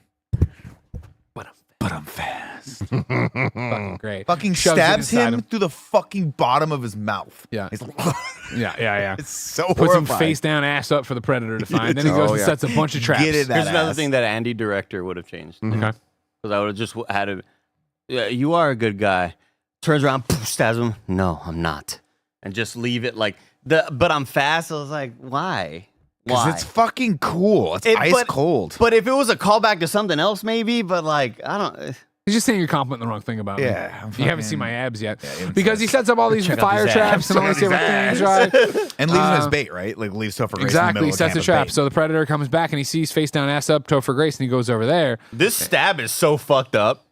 But I'm but I'm fast. Fucking great. Fucking Shoves it stabs inside him through the fucking bottom of his mouth. Yeah. He's like, Yeah. it's so Puts horrifying. him face down, ass up for the predator to find. Then he goes and sets a bunch of traps. Get it, Here's that another ass. thing that Andy director would have changed. Okay. Because I would have just had it. Yeah, you are a good guy. Turns around, poof, stabs him. No, I'm not. And just leave it like but I'm fast. I was like, why? Because Why? it's fucking cool. It's ice cold. But if it was a callback to something else, maybe. But like, I don't. He's just saying you're complimenting the wrong thing about me. Yeah, I'm You haven't seen fucking- my abs yet. Yeah, Because he sets up all these Check out fire these traps abs. and all these Check different out things, these right? And leaves him as bait, right? Like leaves Topher Grace in the Exactly. middle He of sets camp a as trap. bait. So the predator comes back and he sees face down, ass up, Topher Grace, and he goes over there. This stab is so fucked up.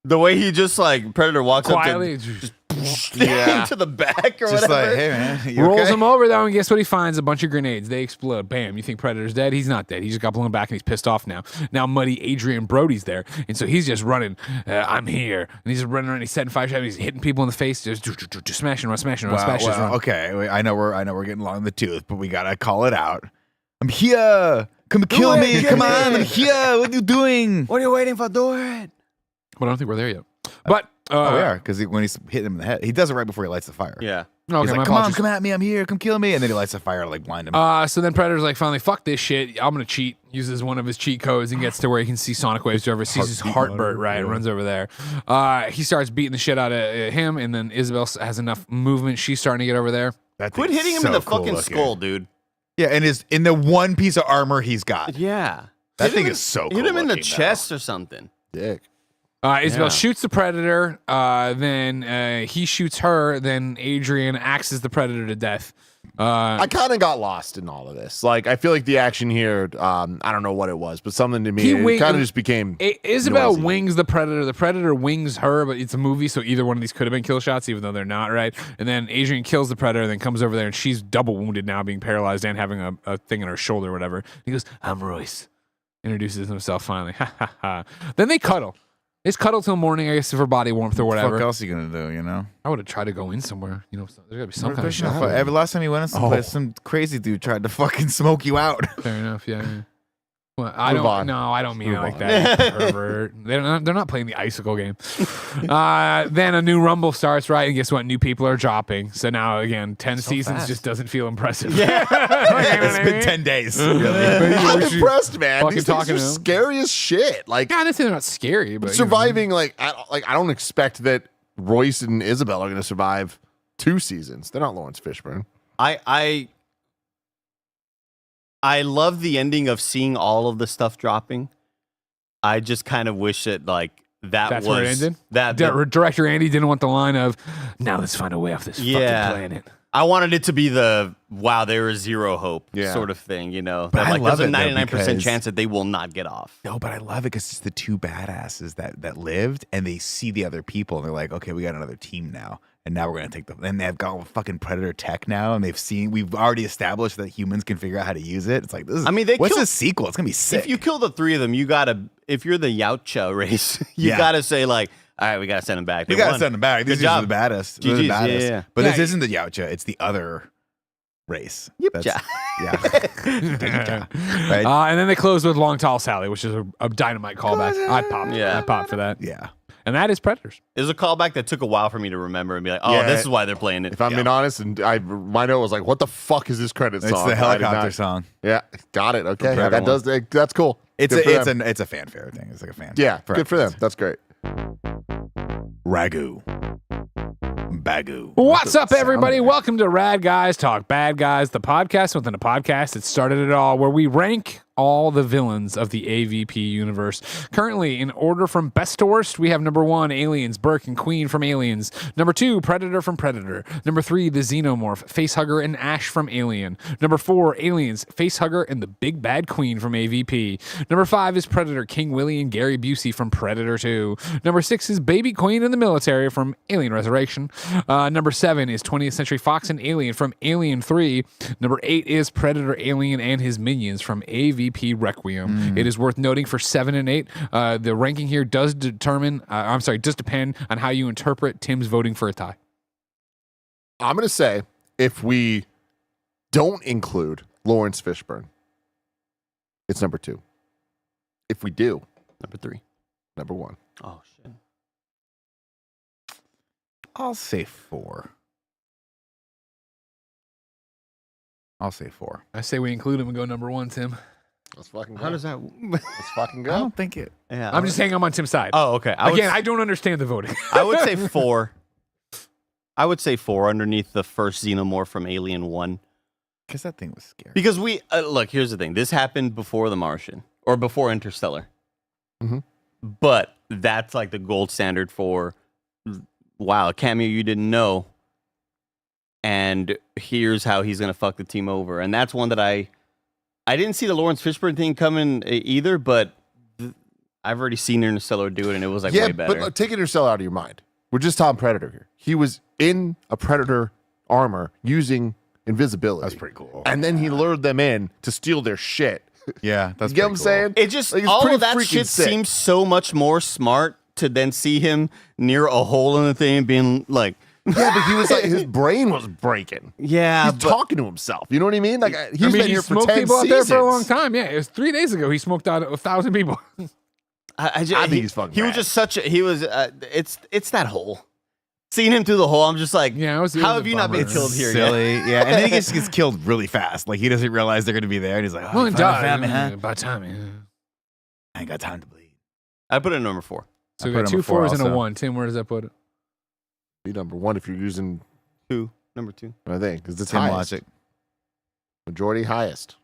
The way he just like Predator walks Quietly, up to to the back or Just whatever. like, hey man, you rolls okay? him over though, and guess what? He finds a bunch of grenades. They explode. Bam! You think Predator's dead? He's not dead. He just got blown back, and he's pissed off now. Now Muddy Adrian Brody's there, and so he's just running. I'm here, and he's just running around. He's setting fire traps. He's hitting people in the face. Just smashing, smashing, smashing. Okay. I know we're getting long in the tooth, but we gotta call it out. I'm here. Come kill it, me. get Come me. on. I'm here. What are you doing? What are you waiting for? Do it. But I don't think we're there yet. But Oh, we are, because when he's hitting him in the head, he does it right before he lights the fire. Yeah. Okay, He's my like, come on, apologies. come at me, I'm here, come kill me. And then he lights the fire to like blind him. So then Predator's like, finally, fuck this shit. I'm gonna cheat. Uses one of his cheat codes and gets to where he can see sonic waves over. Sees his heartbeat, right? And runs over there. He starts beating the shit out of him, and then Isabel has enough movement. She's starting to get over there. That Quit thing's hitting him so in the cool fucking looking. skull, dude. Yeah, and in the one piece of armor he's got. Yeah. That Hit thing him is so cool Hit him in the looking, though. chest or something. Dick. Isabel Yeah. shoots the Predator. Then he shoots her. Then Adrian axes the Predator to death. I kind of got lost in all of this. Like, I feel like the action here, I don't know what it was, but something to me, He it wing- kind of just became. Isabel noisy. wings the Predator. The Predator wings her, but it's a movie, so either one of these could have been kill shots, even though they're not, right? And then Adrian kills the Predator, then comes over there, and she's double wounded now, being paralyzed and having a thing in her shoulder or whatever. He goes, I'm Royce. Introduces himself finally. Ha ha ha. Then they cuddle. They just cuddle till morning, I guess, for body warmth or What whatever. else are you gonna do, you know? I would have tried to go in somewhere. You know, there's gotta be some kind of shot. Every last time you went in some place, some crazy dude tried to fucking smoke you out. Fair enough, yeah. Well, I Move don't. on. No, I don't mean it Move like on. that. you pervert. They're not playing the icicle game. Then a new rumble starts, right? And guess what? New people are dropping. So now again, 10 seasons fast. just doesn't feel impressive. It's been 10 days. Really. I'm impressed, man. Fucking These things talking are to him. scary as shit. Like, Yeah, I didn't say they're not scary, but surviving, I don't expect that Royce and Isabel are going to survive 2 seasons. They're not Lawrence Fishburne. I love the ending of seeing all of the stuff dropping. I just kind of wish that like That's was where it ended? that Director Andy didn't want the line of, now let's find a way off this Yeah. fucking planet. I wanted it to be the wow, there is zero hope Yeah. sort of thing, you know. But That, I like love there's a it, though, 99% because- chance that they will not get off. No, but I love it because it's the two badasses that lived and they see the other people and they're like, okay, we got another team now. And now we're going to take and they've got all fucking Predator tech now. And we've already established that humans can figure out how to use it. It's like, this is, I mean, they what's killed- a sequel? It's going to be sick. If you kill the three of them, you gotta. If you're the Yautja race, you Yeah. gotta say like, all right, we gotta send them back. we They got to won. send them back. These Good are job. the baddest. They're the GG's, baddest. yeah. But Yeah, this isn't the Yautja. It's the other race. Yipja. Yeah. Right? And then they close with Long Tall Sally, which is a dynamite callback. I popped. Yeah. I popped for that. Yeah. And that is Predators. It was a callback that took a while for me to remember and be like, oh, Yeah. this is why they're playing it. If I'm being honest, and my note was like, what the fuck is this credit It's song? the I did helicopter not- song. Yeah, got it. Okay, Predator that's cool. It's Good for them. a fanfare thing. It's like a fan. Yeah, good for them. That's great. RaGu BaGu. What's up, sound everybody? like? Welcome to Rad Guys Talk Bad Guys, the podcast within a podcast that started it all, where we rank all the villains of the AVP universe. Currently, in order from best to worst, we have number 1, Aliens, Burke and Queen from Aliens. Number 2, Predator from Predator. Number 3, the Xenomorph, Facehugger and Ash from Alien. Number 4, Aliens, Facehugger and the Big Bad Queen from AVP. Number 5 is Predator, King Willie and Gary Busey from Predator 2. Number 6 is Baby Queen in the Military from Alien Resurrection. Number 7 is 20th Century Fox and Alien from Alien 3. Number 8 is Predator, Alien, and his minions from AVP Requiem. It is worth noting for 7 and 8, the ranking here does depend on how you interpret Tim's voting for a tie. I'm going to say if we don't include Lawrence Fishburne, it's number 2. If we do, Number 3. number 1. Oh shit. I'll say 4. I'll say 4. I say we include him and go number 1, Tim. Let's fucking go. How does that? Let's fucking I go. don't think it. Yeah. I'm just saying I'm on Tim's side. Oh, okay. I don't understand the voting. I would say 4. I would say 4 underneath the first Xenomorph from Alien 1. Because that thing was scary. Because look, here's the thing. This happened before The Martian or before Interstellar. Mhm. But that's like the gold standard for, wow, a cameo you didn't know. And here's how he's going to fuck the team over. And that's one that I didn't see the Lawrence Fishburne thing coming either, but I've already seen Interstellar do it, and it was like way better. But take Interstellar out of your mind. We're just talking Predator here. He was in a Predator armor using invisibility. That's pretty cool. And then he lured them in to steal their shit. Yeah, that's You get what I'm pretty cool. saying? It just, Like, it's all pretty of that freaking shit sick. seems so much more smart to then see him near a hole in the thing and being like, Yeah, but he was like, his brain was breaking. yeah, He's talking to himself. You know what I mean? Like, he's been he here for smoked 10 people seasons. out there for a long time. Yeah, it was 3 days ago. He smoked out 1,000 people. I think he's fucking He was rad. just such a, he was, it's that hole. Seeing him through the hole, I'm just like, Yeah, it was how a have you not been bummer. killed here yet? Silly. Yeah, and then he gets killed really fast. Like, he doesn't realize they're going to be there, and he's like, oh, Well, you and finally found me, huh? by time, yeah. I ain't got time to bleed. I put it at number 4. So we put got him 2 a 4 4s and a also. 1. Tim, where does that put it? Be number one if you're using, Number 2. I think, because it's Tim highest. logic. Majority highest.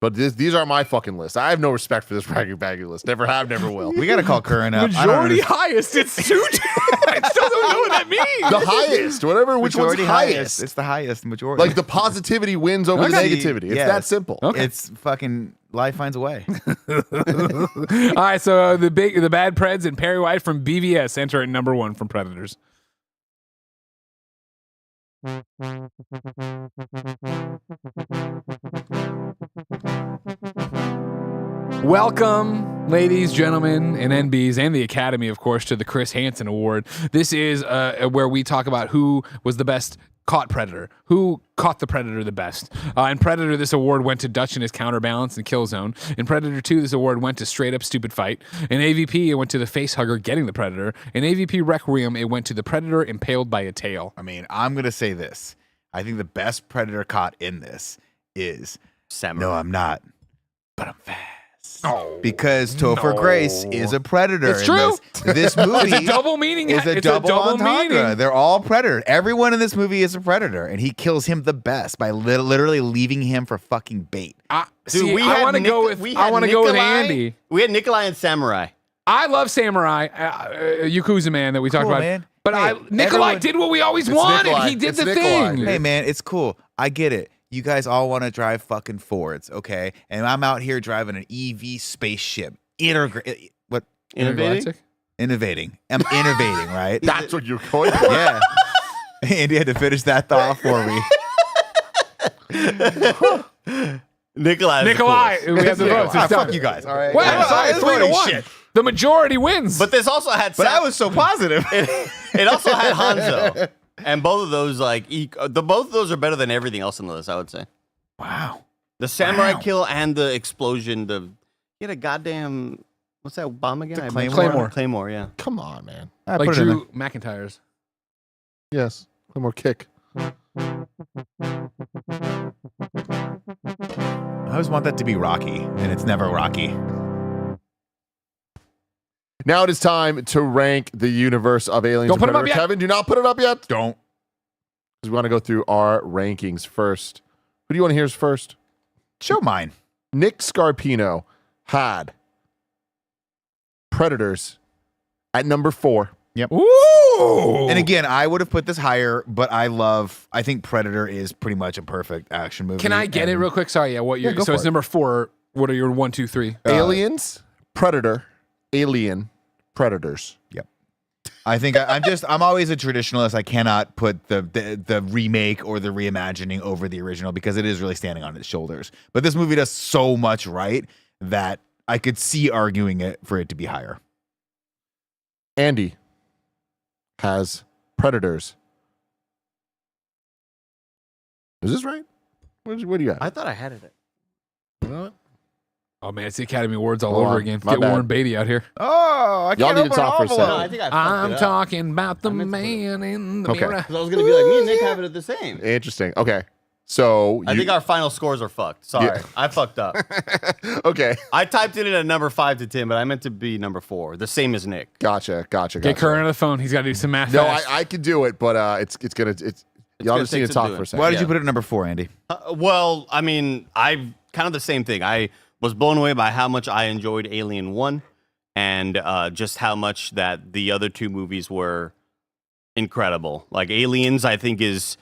But these are my fucking lists. I have no respect for this RaGu BaGu list. Never have, never will. We got to call Curran up. I don't Majority understand. highest. It's 2. I still don't know what that means. The highest, whatever, which one's Majority highest. It's the highest majority. Like the positivity wins over the Okay. negativity. It's Yes. that simple. Okay. It's fucking life finds a way. All right, so the bad Preds and Perry White from BVS enter at number 1 from Predators. Welcome, ladies, gentlemen, and NBs, and the Academy, of course, to the Chris Hansen Award. This is where we talk about who was the best caught predator, who caught the predator the best. In Predator, this award went to Dutch and his Counterbalance and Killzone. In Predator 2, this award went to Straight Up Stupid Fight. In AVP, it went to the Facehugger getting the predator. In AVP Requiem, it went to the predator impaled by a tail. I mean, I'm going to say this. I think the best predator caught in this is, Samurai. no, I'm not, but I'm fast. Oh, Because Topher Grace is a predator. It's in true. This movie It's a double meaning. is a It's double entendre. meaning. They're all predator. Everyone in this movie is a predator, and he kills him the best by literally leaving him for fucking bait. See, I want to go with Andy. We had Nikolai and Samurai. I love Samurai, Yakuza Man that we talked Cool, about. man. But Hey, Nikolai everyone- did what we always wanted. Nikolai. He did It's the Nikolai, thing. dude. Hey, man, it's cool. I get it. You guys all want to drive fucking Fords, okay? And I'm out here driving an EV spaceship. What? Innovating? Innovating. I'm innovating, right? That's what you're going for. Yeah. Andy had to finish that thought for me. Nikolai. Nikolai, we have the votes. Ah, It's done. fuck you guys. All right. Well, sorry, It's 3-1. shit. The majority wins. But this also had. But I was so positive. It also had Hanzo, and both of those both of those are better than everything else on the list. I would say Wow. the samurai Wow. kill and the explosion. He had a goddamn what's that bomb again? The I Claymore. mentioned Claymore, yeah. Come on, man. I like put it in Drew McIntyre's. Yes. One more kick. there. I always want that to be Rocky, and it's never Rocky. Now it is time to rank the universe of Aliens. Don't and put 'em up Predator. yet. Kevin, do not put it up yet. Don't. Because we want to go through our rankings first. Who do you want to hear first? Show mine. Nick Scarpino had Predators at number 4. Ooh. And again, I would have put this higher, but I think Predator is pretty much a perfect action movie. Can I get it and- real quick? Sorry, yeah. What Yeah, you go so for it's it. number 4. What are your 1, 2, 3? Aliens, Predator, Alien, Predators. Yep. I think I'm always a traditionalist. I cannot put the remake or the reimagining over the original because it is really standing on its shoulders. But this movie does so much right that I could see arguing it for it to be higher. Andy has Predators. Is this right? What do you got? I thought I had it. You know what? Oh man, it's the Academy Awards all Hold over on. again. My Get bad. Warren Beatty out here. Oh, I Y'all can't need to open talk for a envelope. second. No, I think I fucked I'm it up. talking about the I meant to put it man in the Okay. mirror. 'Cause I was gonna be like, me and Nick have it at the same. Interesting. Okay. So I think our final scores are fucked. Sorry, Yeah. I fucked up. okay. I typed it in at number 5 to 10, but I meant to be number 4, the same as Nick. Gotcha. Get Curran on the phone. He's got to do some math. No, fast. I can do it, but y'all gonna just need take to some talk doing. for a second. Why did you Yeah. put it at number 4, Andy? Well, I mean, I kind of the same thing. I was blown away by how much I enjoyed Alien 1 and just how much that the other two movies were incredible. Like Aliens, I think is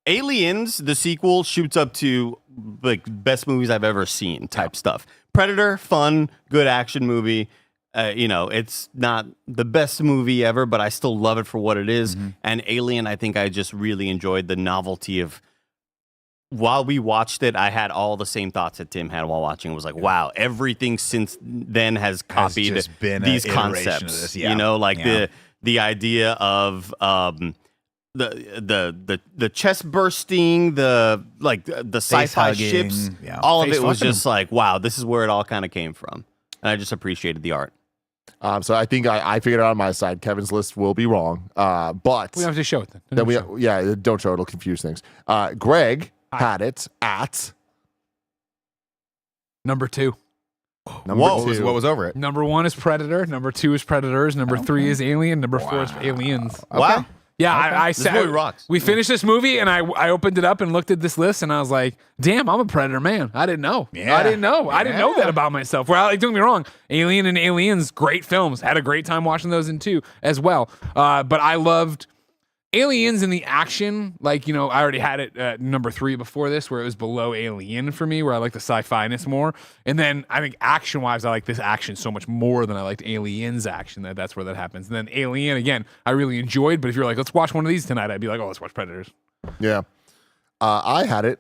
Aliens, the sequel shoots up to like best movies I've ever seen type stuff. Predator, fun, good action movie. It's not the best movie ever, but I still love it for what it is. And Alien, I think I just really enjoyed the novelty of. While we watched it, I had all the same thoughts that Tim had while watching. It was like, wow, everything since then has copied just been these an iteration of concepts. this, yeah. Like Yeah. the idea of the chest bursting, the sci-fi hugging, ships, yeah. all of Face it was fucking just like, wow, this is where it all kind of came from. And I just appreciated the art. So I think I figured it out on my side. Kevin's list will be wrong. But We don't have to show it then. then Don't show it. don't show it. It'll confuse things. Greg had it at Number 2. number Whoa. two. What was over it? Number 1 is Predator. Number 2 is Predators. Number 3 is Alien. Number 4 is Aliens. Wow. Yeah, I This said movie rocks. we finished this movie and I opened it up and looked at this list and I was like, damn, I'm a Predator man. I didn't know. Yeah. I didn't know. I didn't know Yeah. that about myself. Well, like, don't get me wrong. Alien and Aliens, great films. Had a great time watching those in 2 as well. But I loved Aliens in the action. Like, I already had it at number 3 before this, where it was below Alien for me, where I like the sci-fi-ness more. And then I think action-wise, I like this action so much more than I liked Aliens action. That's where that happens. And then Alien, again, I really enjoyed. But if you're like, let's watch one of these tonight, I'd be like, oh, let's watch Predators. Yeah. I had it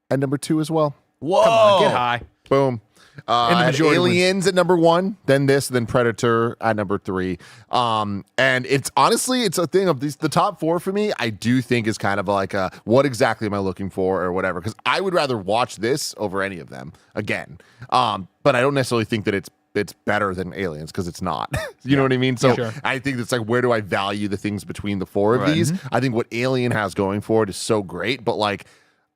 at number 2 as well. Whoa. Come on, get high. Boom. And the I had majority wins. Aliens at number 1, then this, then Predator at number 3. And it's honestly, it's a thing of these. The top 4 for me, I do think is kind of like what exactly am I looking for or whatever? Because I would rather watch this over any of them again. But I don't necessarily think that it's better than Aliens because it's not. You know what I mean? So Sure. I think it's like, where do I value the things between the 4 of Right. these? I think what Alien has going for it is so great, but like,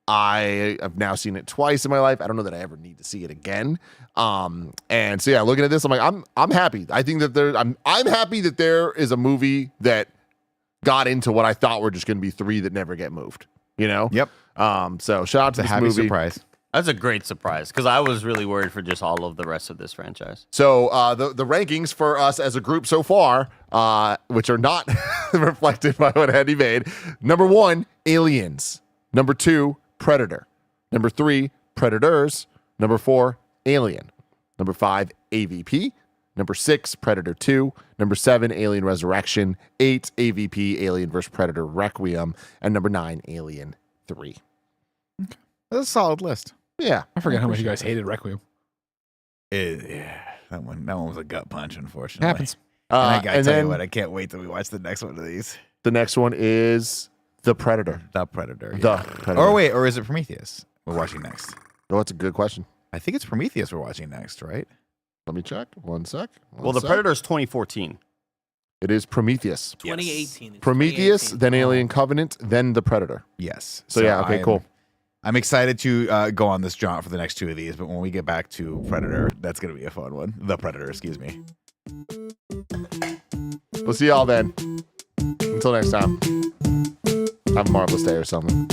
I have now seen it twice in my life. I don't know that I ever need to see it again. And so yeah, looking at this, I'm like, I'm happy. I think that I'm happy that there is a movie that got into what I thought were just going to be 3 that never get moved. Yep. So shout out to It's a this happy movie. surprise. That's a great surprise because I was really worried for just all of the rest of this franchise. So the rankings for us as a group so far, which are not reflected by what Eddie made. Number 1, Aliens. Number 2, Predator. Number 3, Predators. Number 4, Alien. Number 5, AVP. Number 6, Predator 2. Number 7, Alien Resurrection. 8, AVP, Alien vs. Predator Requiem. And number 9, Alien 3. That's a solid list. Yeah. I forget how much you guys hated Requiem. Yeah, that one was a gut punch, unfortunately. Happens. And I gotta and tell then you what, I can't wait till we watch the next one of these. the next one is The Predator. The Predator. The Yeah. Predator. Or wait, or is it Prometheus we're watching next? Oh, that's a good question. I think it's Prometheus we're watching next, right? Let me check. One sec. Well, the Predator is 2014. It is Prometheus. 2018. It's Prometheus, 2018. then Alien Covenant, then The Predator. Yes. So yeah, okay, cool. I'm excited to go on this jaunt for the next 2 of these, but when we get back to Predator, that's going to be a fun one. The Predator, excuse me. We'll see y'all then. Until next time. Have a marvelous day or something.